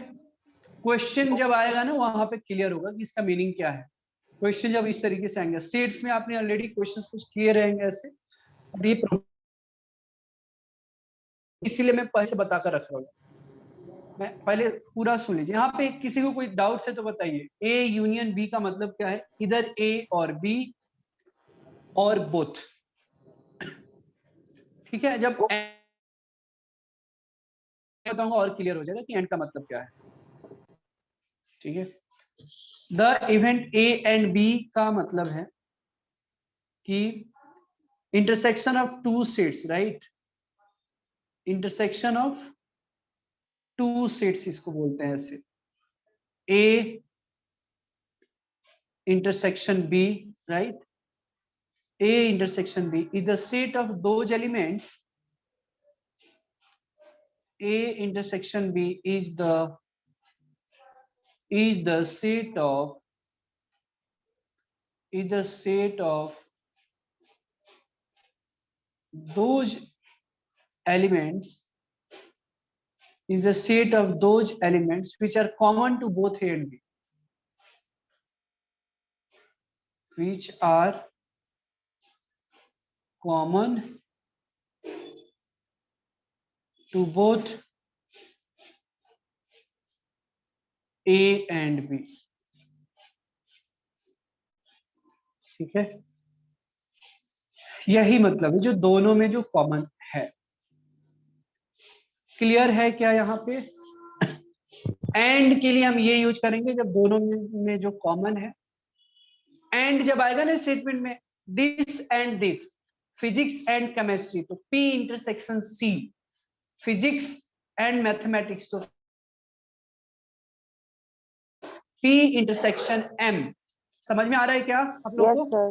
क्वेश्चन जब आएगा ना, वहां पे क्लियर होगा कि इसका मीनिंग क्या है। क्वेश्चन जब इस तरीके से आएंगे, सेट्स में आपने ऑलरेडी क्वेश्चंस कुछ किए रहेंगे ऐसे, और ये इसीलिए मैं पहले से बताकर रख रहा हूँ। मैं पहले पूरा सुन लीजिए, यहाँ पे किसी को कोई डाउट है तो बताइए। ए यूनियन बी का मतलब क्या है, इधर ए और बी और बोथ। ठीक है, जब बताऊंगा और क्लियर हो जाएगा कि एंड का मतलब क्या है। ठीक है, the event A and B का मतलब है कि intersection of two sets, right, intersection of two sets इसको बोलते हैं ऐसे, ए intersection B, right? A intersection B is the set of those elements. A intersection B is the set of those elements which are common to both A and B, which are common to both A and B. ठीक है, यही मतलब है जो दोनों में जो common है। क्लियर है क्या? यहाँ पे एंड के लिए हम ये यूज करेंगे जब दोनों में जो कॉमन है। एंड जब आएगा ना स्टेटमेंट में, this and this, physics and chemistry, तो P intersection C, physics and mathematics, तो पी इंटरसेक्शन एम। समझ में आ रहा है क्या आप लोग यस को? सर।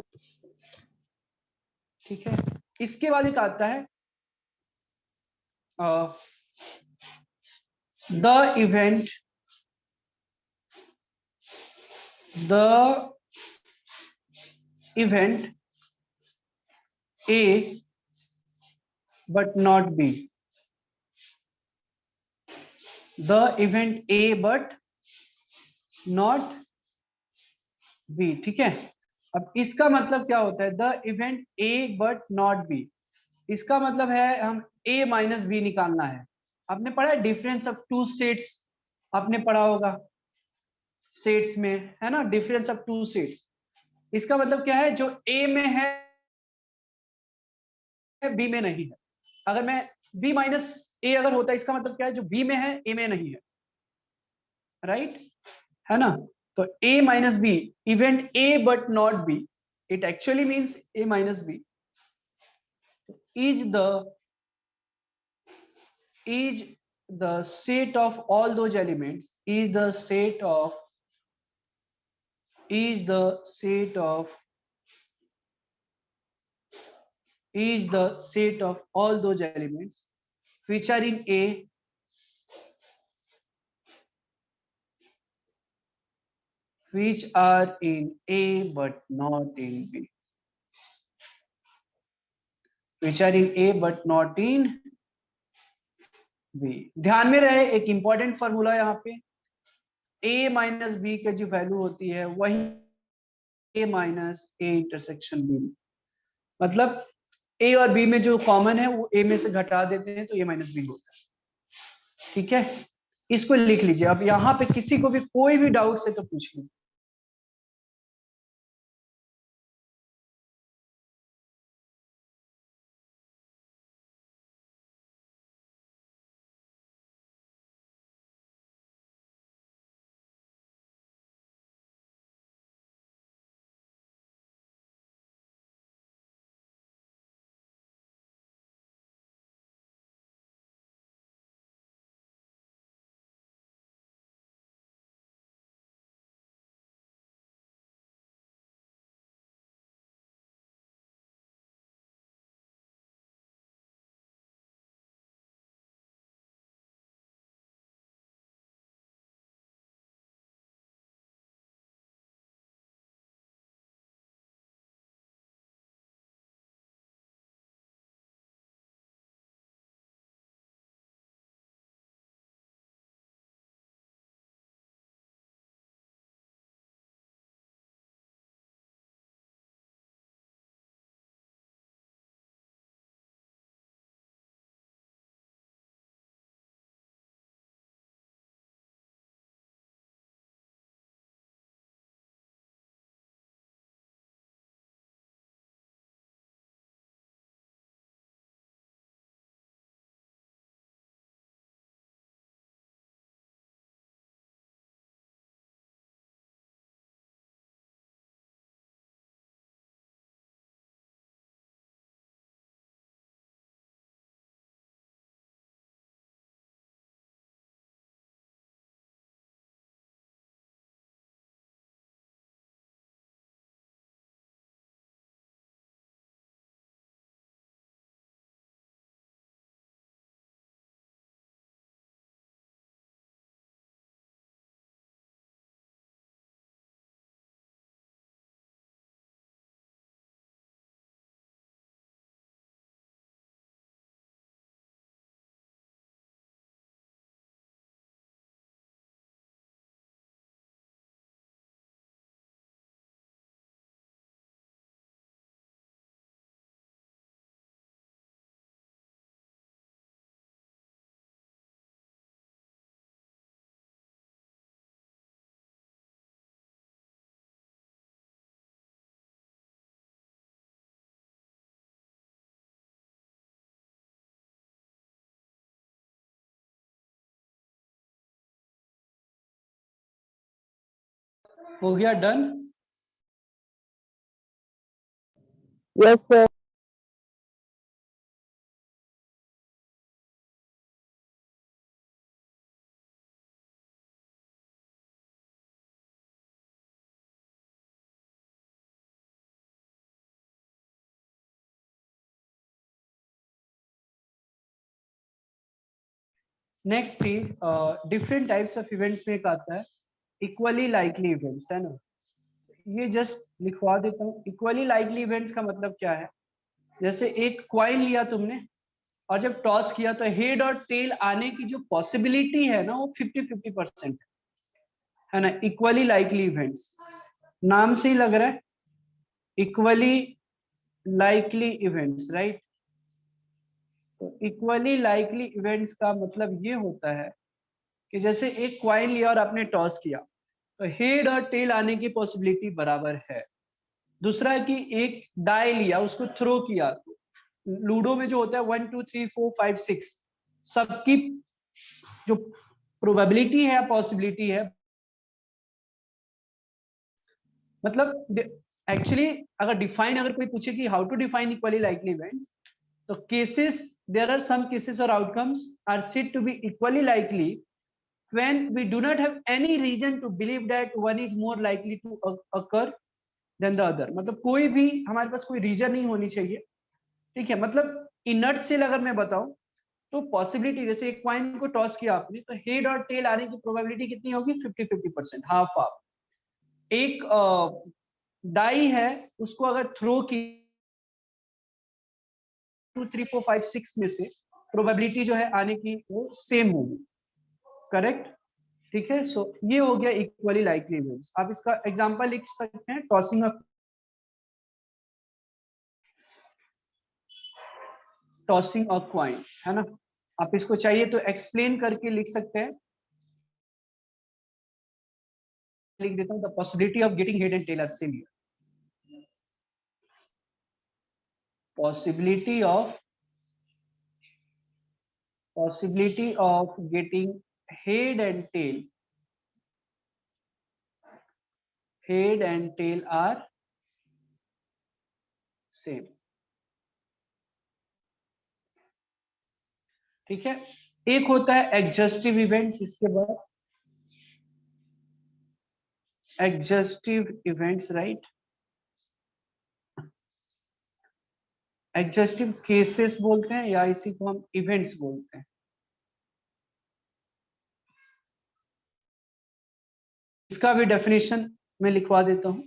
ठीक है, इसके बाद एक आता है the event A but not B, the event A but not B। ठीक है, अब इसका मतलब क्या होता है? The event A but not B, इसका मतलब है हम A माइनस बी निकालना है। आपने पढ़ा है डिफरेंस ऑफ टू सेट्स, आपने पढ़ा होगा सेट्स में, है ना, डिफरेंस ऑफ टू सेट्स। इसका मतलब क्या है? जो A में है B में नहीं है। अगर मैं B माइनस ए अगर होता है, इसका मतलब क्या है? जो B में है A में नहीं है, राइट? है ना? तो A minus B, event A but not B, it actually means A minus B is the set of all those elements, is the set of all those elements which are in A but not in B, which are in A but not in B। ध्यान में रहे, एक important formula यहाँ पे, A minus B की जो value होती है वही A minus A intersection B, मतलब A और B में जो कॉमन है वो A में से घटा देते हैं तो A माइनस बी होता है। ठीक है, इसको लिख लीजिए। अब यहाँ पे किसी को भी कोई भी डाउट है तो पूछ लीजिए। हो गया डन? Yes sir. नेक्स्ट चीज, डिफरेंट टाइप्स ऑफ इवेंट्स में एक आता है इक्वली लाइकली इवेंट्स, है ना? ये जस्ट लिखवा देता हूँ। इक्वली लाइकली इवेंट्स का मतलब क्या है? जैसे एक क्वाइन लिया तुमने और जब टॉस किया तो हेड और टेल आने की जो पॉसिबिलिटी है ना, वो 50-50% है ना। इक्वली लाइकली इवेंट्स, नाम से ही लग रहा है इक्वली लाइकली इवेंट्स, राइट? तो इक्वली लाइकली इवेंट्स का मतलब ये होता है कि जैसे एक क्वाइन लिया और आपने टॉस किया तो हेड और टेल आने की पॉसिबिलिटी बराबर है। दूसरा कि एक डाई लिया, उसको थ्रो किया, लूडो में जो होता है 1 2 3 4 5 6 सबकी जो प्रोबेबिलिटी है, पॉसिबिलिटी है, मतलब एक्चुअली अगर डिफाइन, अगर कोई पूछे कि how to define equally likely events, तो cases, there are some cases और outcomes are said to be equally likely when we do not have any reason to believe that one is more likely to occur than the other। मतलब कोई भी हमारे पास कोई reason नहीं होनी चाहिए, ठीक है? मतलब इनर्ट से अगर मैं बताऊं तो पॉसिबिलिटी, जैसे एक क्वाइन को टॉस किया आपने तो हेड और टेल आने की प्रोबेबिलिटी कितनी होगी? 50-50%, हाफ हाफ। एक डाई है, उसको अगर थ्रो की 2 3 4 5 6 में से प्रोबेबिलिटी जो है आने की वो सेम होगी, करेक्ट? ठीक है। सो ये हो गया इक्वली लाइकली इवेंट्स। आप इसका एग्जांपल लिख सकते हैं, टॉसिंग अ क्वाइन, है ना? आप इसको चाहिए तो एक्सप्लेन करके लिख सकते हैं। लिख देता हूं, the possibility of getting head and tail are same here. Possibility of getting head and tail are same, ठीक है? एक होता है एडजस्टिव इवेंट्स, इसके बाद exhaustive events, right? Exhaustive cases बोलते हैं या इसी को हम इवेंट्स बोलते हैं। इसका भी डेफिनेशन मैं लिखवा देता हूं।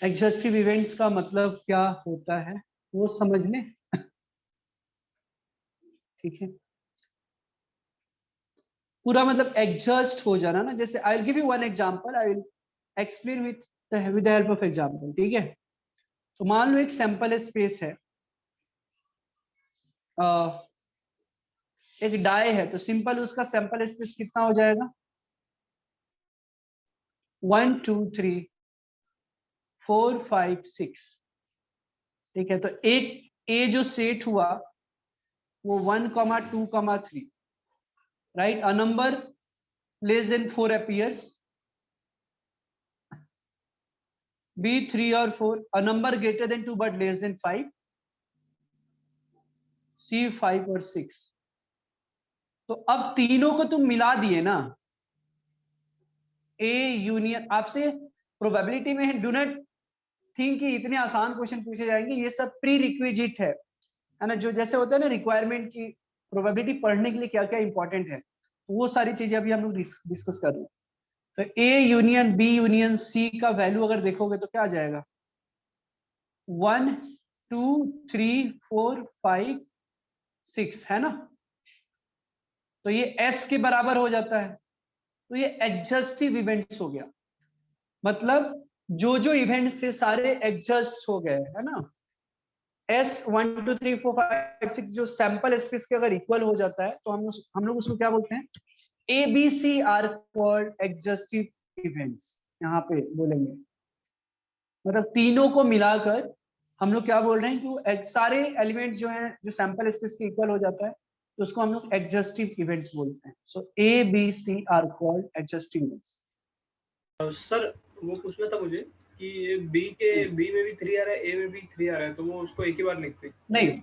एडजस्टिव इवेंट्स का मतलब क्या होता है वो समझ लें, ठीक है? पूरा मतलब एडजस्ट हो जाना ना। जैसे I will give you one example, I will explain with the help of example, ठीक है? तो मान लो एक सैंपल स्पेस है, एक डाई है, तो सिंपल उसका सैंपल स्पेस कितना हो जाएगा? 1 2 3 4 5 6, ठीक है? तो एक ए जो सेट हुआ वो 1 2 3, right? A number less than 4 appears, b 3 or 4, a number greater than 2 but less than 5, c 5 और 6। तो अब तीनों को तुम मिला दिए ना, ए यूनियन, आपसे प्रोबेबिलिटी में डू नॉट थिंक कि इतने आसान क्वेश्चन पूछे जाएंगे, ये सब प्री रिक्विजिट है ना? जो जैसे होता है ना रिक्वायरमेंट की, प्रोबेबिलिटी पढ़ने के लिए क्या क्या इंपॉर्टेंट है, वो सारी चीजें अभी हम लोग डिस्कस कर रहे हैं। तो A union B union C का वैल्यू अगर देखोगे तो क्या आ जाएगा? 1 2 3 4 5 6, है ना? तो ये एस के बराबर हो जाता है। तो ये एडजस्टिव इवेंट्स हो गया, मतलब जो जो इवेंट्स थे सारे एडजस्ट हो गए, है ना? एस 1 2 3 4 5 6 जो सैंपल स्पेस के अगर इक्वल हो जाता है तो हम लोग उसको क्या बोलते हैं? A B C are called exhaustive events. यहाँ पे बोलेंगे मतलब तीनों को मिलाकर हम लोग क्या बोल रहे हैं कि वो सारे एलिमेंट जो हैं जो सैंपल स्पेस के इक्वल हो जाता है, तो उसको हम लोग एडजस्टिव इवेंट्स बोलते हैं। So A B C are called exhaustive events. Sir वो पूछना था मुझे कि बी में भी 3 आ रहा है, ए में भी 3 आ रहा है, तो वो उसको एक ही बार लिखते हैं? नहीं,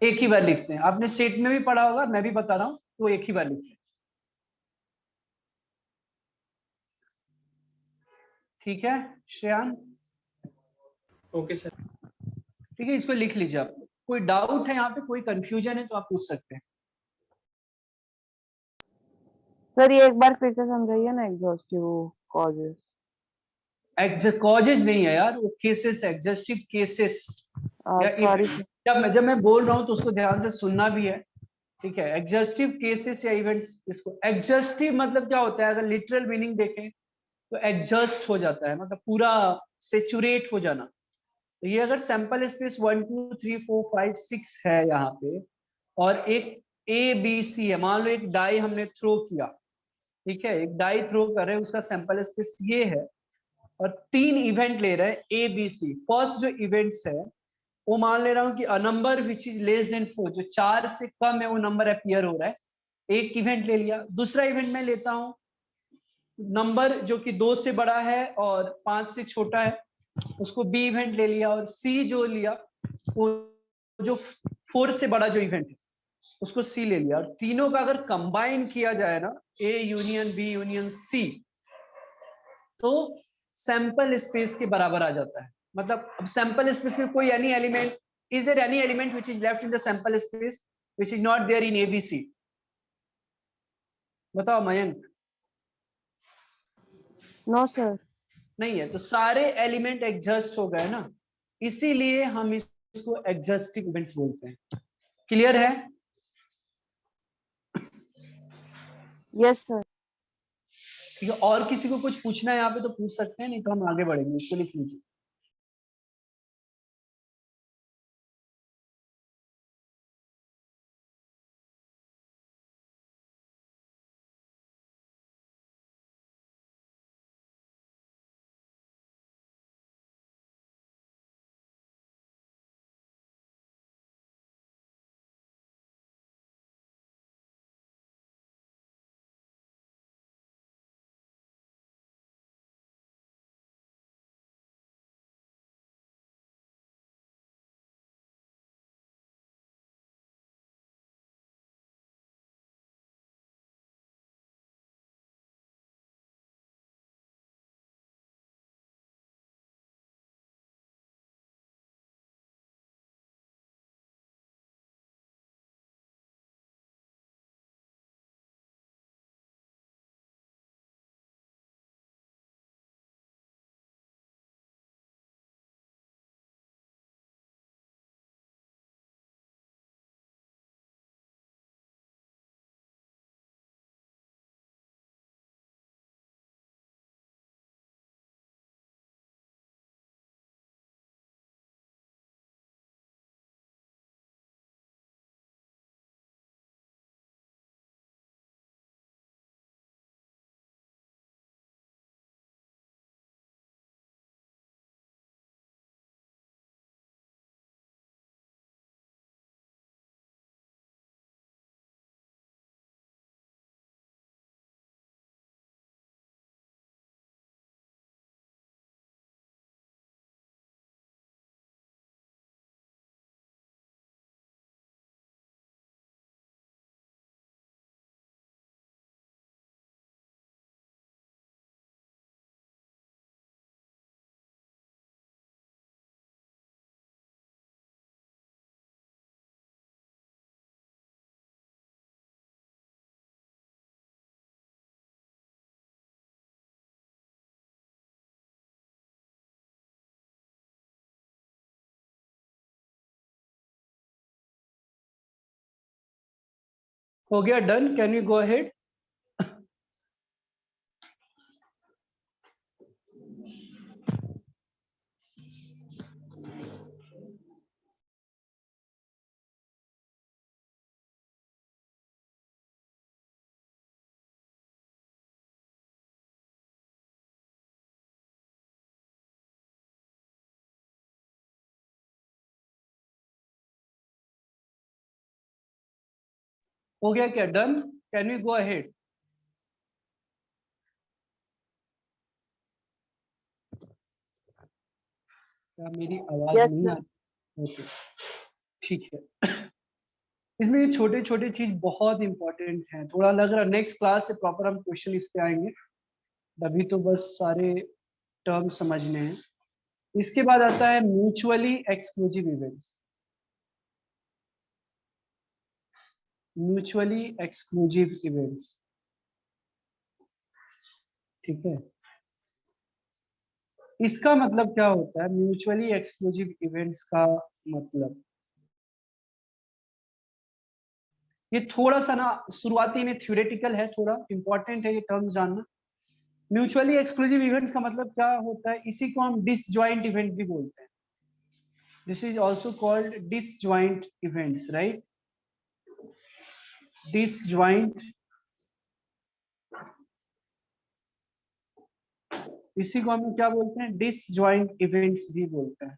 एक ही बार लिखते हैं। आपने सेट में भी पढ़ा होगा, मैं भी बता रहा हूँ, तो एक ही बार लिखते हैं। ठीक है श्रेयान? Okay sir. ठीक है, इसको लिख लीजिए आप। कोई डाउट है यहाँ पे, कोई कंफ्यूजन है तो आप पूछ सकते हैं। सर ये एक बार फिर से समझाइए ना, एग्जॉस्टिव कॉजेस। कॉजेज नहीं है यार, वो केसेस, एग्जस्टिव केसेस या सॉरी इवेंट। सर। जब मैं बोल रहा हूँ तो उसको ध्यान से सुनना भी है। ठीक है, एग्जस्टिव केसेस या इवेंट्स। इसको एग्जस्टिव मतलब क्या होता है, अगर लिटरल मीनिंग देखें तो एडजस्ट हो जाता है, मतलब पूरा सेचुरेट हो जाना। तो ये अगर सैंपल स्पेस 1 2 3 4 5 6 है यहाँ पे, और एक ए बी सी है, मान लो एक डाई हमने थ्रो किया। ठीक है, एक डाई थ्रो कर रहे हैं, उसका सैंपल स्पेस ये है, और 3 इवेंट ले रहे हैं ए बी सी। फर्स्ट जो इवेंट्स है वो मान ले रहा हूं कि a number which is less than 4, जो 4 से कम है वो नंबर अपीयर हो रहा है। एक इवेंट ले लिया। दूसरा इवेंट मैं लेता हूं नंबर जो कि 2 से बड़ा है और 5 से छोटा है, उसको बी इवेंट ले लिया। और सी जो लिया वो जो 4 से बड़ा जो इवेंट है उसको सी ले लिया। और तीनों का अगर कंबाइन किया जाए ना, A union B union C, तो सैंपल स्पेस के बराबर आ जाता है। मतलब अब सैंपल स्पेस में कोई any element, is there any element which is left in the sample space which is not there in ABC? बताओ मयंक। No sir. नहीं है, तो सारे एलिमेंट एडजस्ट हो गए ना, इसीलिए हम इसको एडजस्टिव इवेंट्स बोलते हैं। क्लियर है? Yes sir. ठीक है, और किसी को कुछ पूछना है यहाँ पे तो पूछ सकते हैं, नहीं तो हम आगे बढ़ेंगे। इसको लिख लीजिए। हो गया done? Can you go ahead? हो गया क्या? Done? Can you go ahead? क्या मेरी आवाज Yes, नहीं sir. आ रही? ओके, ठीक है। इसमें ये छोटे छोटे चीज बहुत इंपॉर्टेंट हैं, थोड़ा लग रहा नेक्स्ट क्लास से प्रॉपर हम क्वेश्चन इस पे आएंगे, अभी तो बस सारे टर्म समझने हैं। इसके बाद आता है mutually exclusive events. Mutually exclusive events, ठीक है। इसका मतलब क्या होता है म्यूचुअली एक्सक्लूसिव इवेंट्स का मतलब? ये थोड़ा सा ना शुरुआती में थ्योरेटिकल है, थोड़ा इंपॉर्टेंट है ये टर्म्स जानना। म्यूचुअली एक्सक्लूसिव इवेंट्स का मतलब क्या होता है, इसी को हम डिसजॉइंट इवेंट भी बोलते हैं। This is also called disjoint events, right? Disjoint, इसी को हम क्या बोलते हैं, डिसजॉइंट इवेंट्स भी बोलते हैं।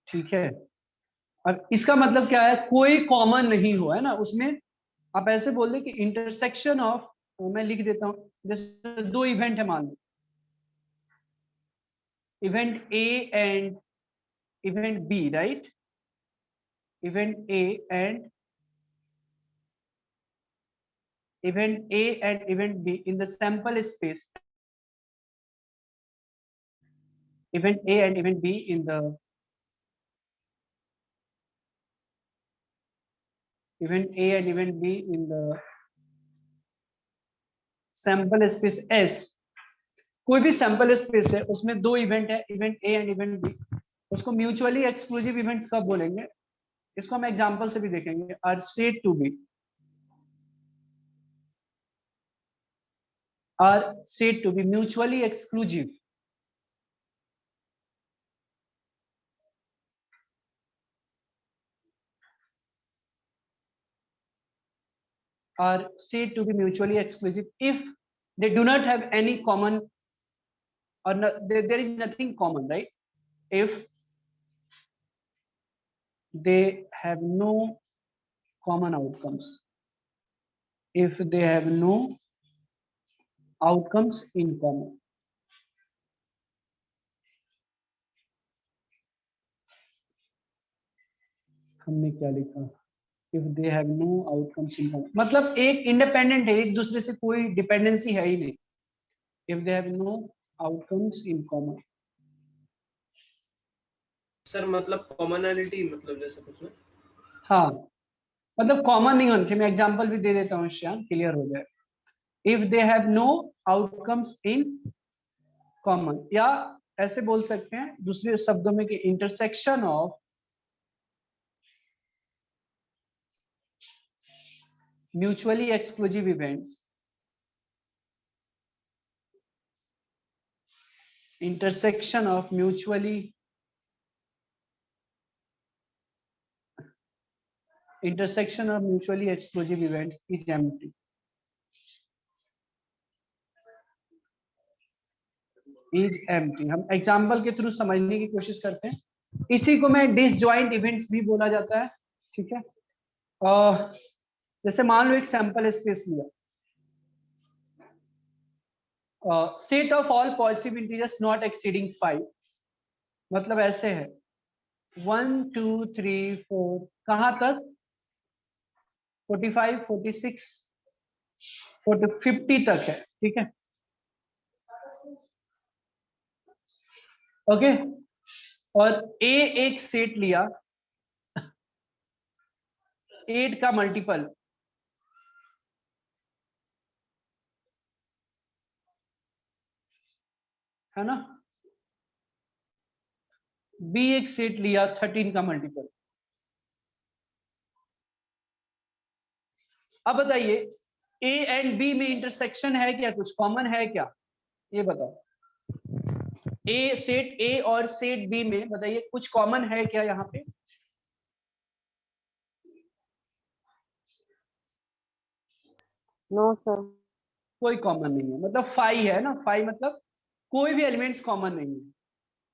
ठीक है। अब इसका मतलब क्या है, कोई कॉमन नहीं हो, है ना उसमें। आप ऐसे बोल दे कि इंटरसेक्शन ऑफ, मैं लिख देता हूं, जैसे दो इवेंट है मान लो, event A and event B, right? Event A and event A and event B in the sample space. Event A and event B in the event A and event B in the sample space S. कोई भी sample space है उसमें दो event है, event A and event B, उसको mutually exclusive events कब बोलेंगे? इसको हम एग्जांपल से भी देखेंगे। Are said to be, are said to be mutually exclusive, are said to be mutually exclusive if they do not have any common, or no, there is nothing common, right? If they have no common outcomes, if they have no outcomes in common. हमने क्या लिखा? if they have no outcomes in common, मतलब एक independent है, एक दूसरे से कोई डिपेंडेंसी है ही नहीं। if they have no outcomes in common, sir मतलब कॉमनैलिटी, मतलब जैसे कुछ ना। हाँ मतलब कॉमन नहीं होना चाहिए। मैं एग्जांपल भी दे देता हूँ श्याम, क्लियर हो जाए। if they have no outcomes in common, या ऐसे बोल सकते हैं दूसरे शब्दों में कि intersection of mutually exclusive events, intersection of mutually exclusive events is empty. is empty। हम एग्जाम्पल के थ्रू समझने की कोशिश करते हैं। इसी को मैं डिसजॉइंट इवेंट्स भी बोला जाता है, ठीक है। जैसे मान लो एक सैंपल स्पेस लिया, set of all positive integers not exceeding 5, मतलब ऐसे है 1 2 3 4, कहां तक? 45 46 40 50 तक है, ठीक है। ओके, और ए एक सेट लिया 8 का मल्टीपल, है ना। बी एक सेट लिया 13 का मल्टीपल। अब बताइए ए एंड बी में इंटरसेक्शन है क्या, कुछ कॉमन है क्या, ये बताओ। ए सेट ए और सेट बी में बताइए कुछ कॉमन है क्या यहाँ पे? No, sir. कोई कॉमन नहीं है, मतलब 5 है ना, 5 मतलब कोई भी एलिमेंट्स कॉमन नहीं है,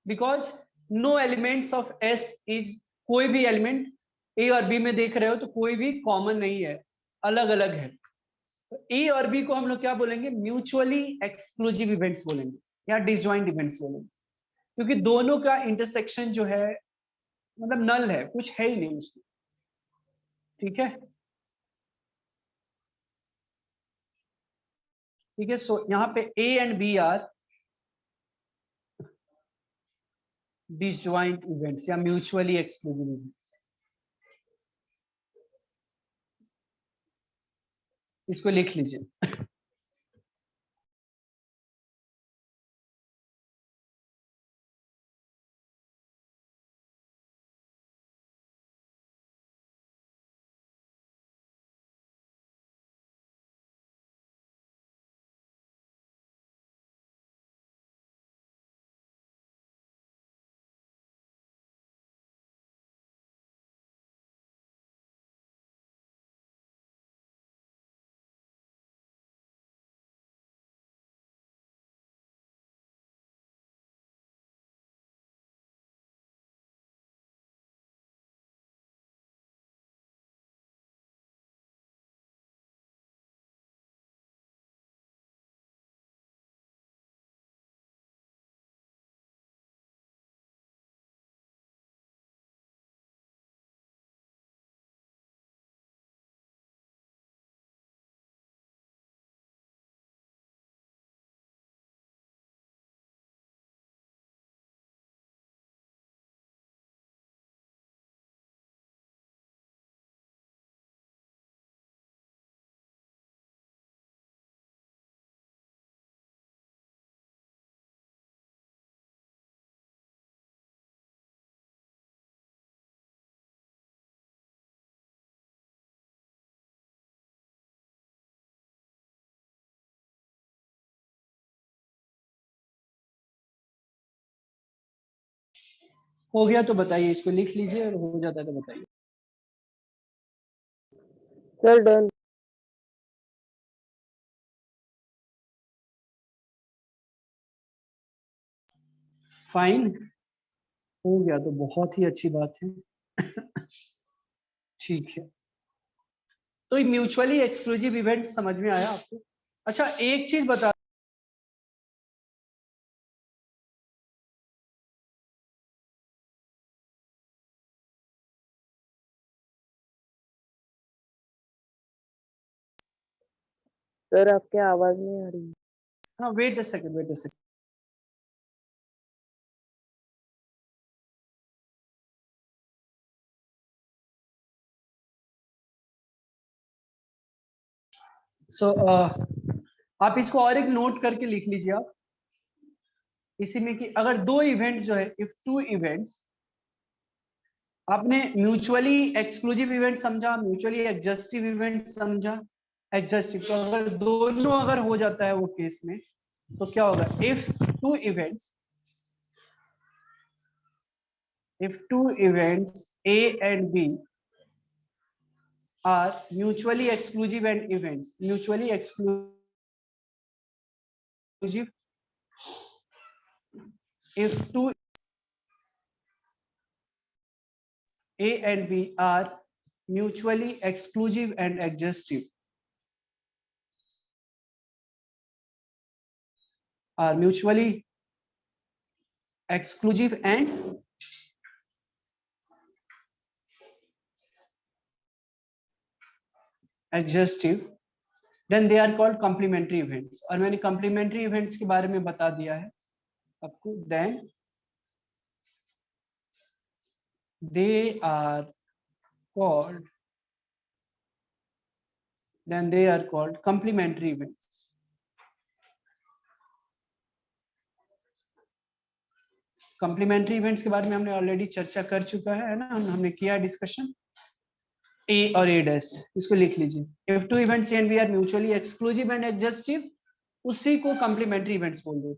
because no elements of S is, कोई भी एलिमेंट ए और बी में देख रहे हो तो कोई भी कॉमन नहीं है, अलग अलग है। ए और बी को हम लोग क्या बोलेंगे, म्यूचुअली एक्सक्लूसिव इवेंट्स बोलेंगे या डिसजॉइंट इवेंट्स बोलेंगे, क्योंकि दोनों का इंटरसेक्शन जो है मतलब नल है, कुछ है ही नहीं उसमें। ठीक है, ठीक है। सो यहाँ पे A and B are disjoint events या म्यूचुअली एक्सक्लूसिव इवेंट्स। इसको लिख लीजिए। हो गया तो बताइए, इसको लिख लीजिए, और हो जाता है तो बताइए। Sir done. फाइन, हो गया तो बहुत ही अच्छी बात है। ठीक है, तो म्यूचुअली एक्सक्लूसिव इवेंट समझ में आया आपको? अच्छा, एक चीज बता, सर आपकी आवाज नहीं आ रही। हाँ wait a second, wait a second. So आप इसको और एक नोट करके लिख लीजिए आप इसी में, कि अगर दो इवेंट जो है, इफ टू इवेंट्स, आपने म्यूचुअली एक्सक्लूसिव इवेंट समझा, म्यूचुअली एडजस्टिव इवेंट समझा, एडजस्टिव, तो अगर दोनों अगर हो जाता है वो केस में, तो क्या होगा, if two events A and B are mutually exclusive and events, mutually exclusive, if two A and B are mutually exclusive and adjustive, are mutually exclusive and adjustive, then they are called complementary events। और मैंने complementary events के बारे में बता दिया है आपको। then they are called complementary events। Complementary events के बारे में हमने ऑलरेडी चर्चा कर चुका है ना, हमने किया डिस्कशन। ए और ए डैश, इसको लिख लीजिए। If two events A and B are mutually exclusive and exhaustive, उसी को कॉम्प्लीमेंट्री इवेंट्स बोल देते हैं।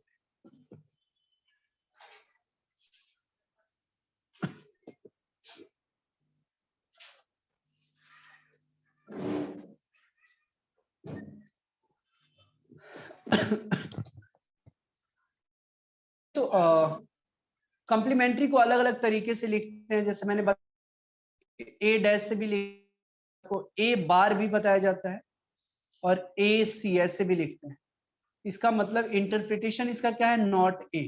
तो कॉम्प्लीमेंट्री को अलग अलग तरीके से लिखते हैं, जैसे मैंने बताया, ए डैश से भी लिखो, ए बार भी बताया जाता है, और ए सी ऐसे भी लिखते हैं। इसका मतलब इंटरप्रिटेशन इसका क्या है, नॉट ए।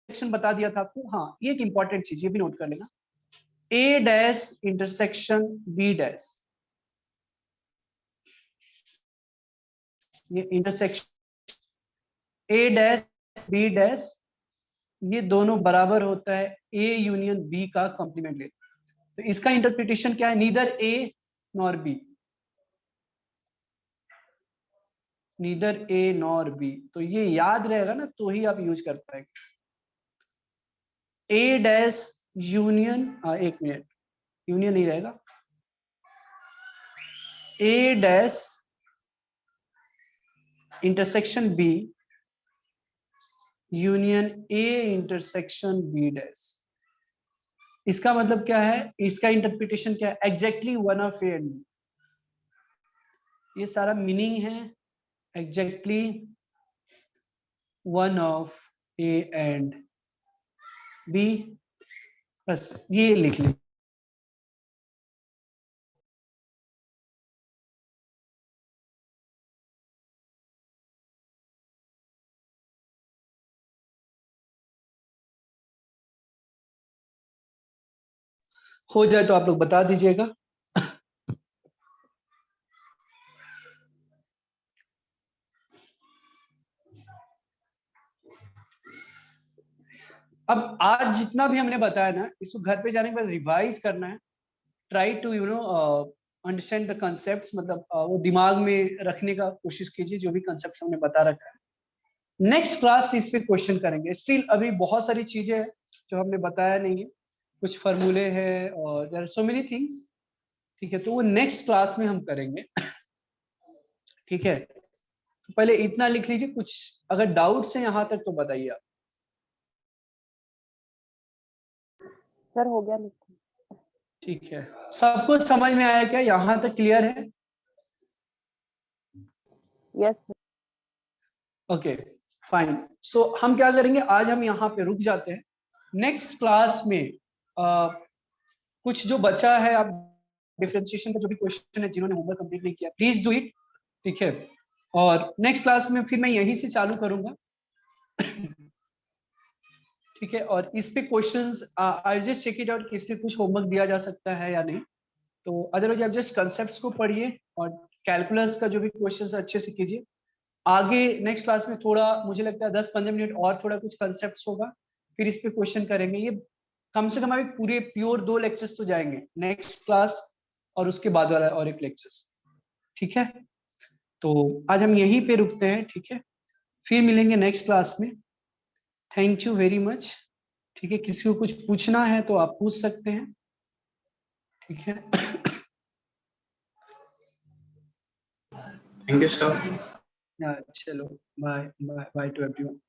सेक्शन बता दिया था आपको। हाँ, ये एक इंपॉर्टेंट चीज, ये भी नोट कर लेना। A dash intersection B dash, ये intersection A dash B dash, ये दोनों बराबर होता है ए यूनियन बी का कॉम्प्लीमेंट लेते। तो इसका इंटरप्रिटेशन क्या है, neither A nor B, neither A nor B. तो ये याद रहेगा ना, तो ही आप यूज कर पाएंगे। ए डैश यूनियन, एक मिनट, यूनियन नहीं रहेगा, A dash intersection B union A intersection B dash. इसका मतलब क्या है, इसका इंटरप्रिटेशन क्या है, exactly one of A and B. ये सारा मीनिंग है, exactly one of A and B, बस ये लिख लीजिए। हो जाए तो आप लोग बता दीजिएगा। अब आज जितना भी हमने बताया ना, इसको घर पे जाने के बाद रिवाइज करना है। Try to understand the concepts, मतलब वो दिमाग में रखने का कोशिश कीजिए जो भी कॉन्सेप्ट हमने बता रखा है। नेक्स्ट क्लास इस पे क्वेश्चन करेंगे। स्टिल अभी बहुत सारी चीजें हैं जो हमने बताया नहीं है, कुछ फॉर्मूले हैं और there are so many things. ठीक है, तो वो नेक्स्ट क्लास में हम करेंगे। ठीक है, तो पहले इतना लिख लीजिए, कुछ अगर डाउट्स है यहाँ तक तो बताइए आप। सर हो गया लिखा। ठीक है, सबको समझ में आया क्या, यहाँ तक क्लियर है? यस। Okay fine. सो हम क्या करेंगे, आज हम यहाँ पे रुक जाते हैं। नेक्स्ट क्लास में कुछ जो बचा है, आप डिफरेंशिएशन का जो भी क्वेश्चन है, जिन्होंने होमवर्क कंप्लीट नहीं किया प्लीज डू इट। ठीक है, और नेक्स्ट क्लास में फिर मैं यहीं से चालू करूंगा। ठीक है, और इस पे questions I just check it out कि इसमें कुछ होमवर्क दिया जा सकता है या नहीं। तो अदरवाइज आप जस्ट कंसेप्ट्स को पढ़िए और कैलकुलस का जो भी क्वेश्चंस अच्छे से कीजिए। आगे नेक्स्ट क्लास में थोड़ा मुझे लगता है 10-15 मिनट और थोड़ा कुछ कंसेप्ट्स होगा, फिर इस पे क्वेश्चन करेंगे। ये कम से कम अभी पूरे प्योर 2 लेक्चर्स तो जाएंगे नेक्स्ट क्लास और उसके बाद वाला और एक लेक्चर्स। ठीक है, तो आज हम यहीं पे रुकते हैं। ठीक है, फिर मिलेंगे नेक्स्ट क्लास में। Thank you very much. ठीक है, किसी को कुछ पूछना है तो आप पूछ सकते हैं। ठीक है। Thank you sir. चलो bye bye bye to everyone.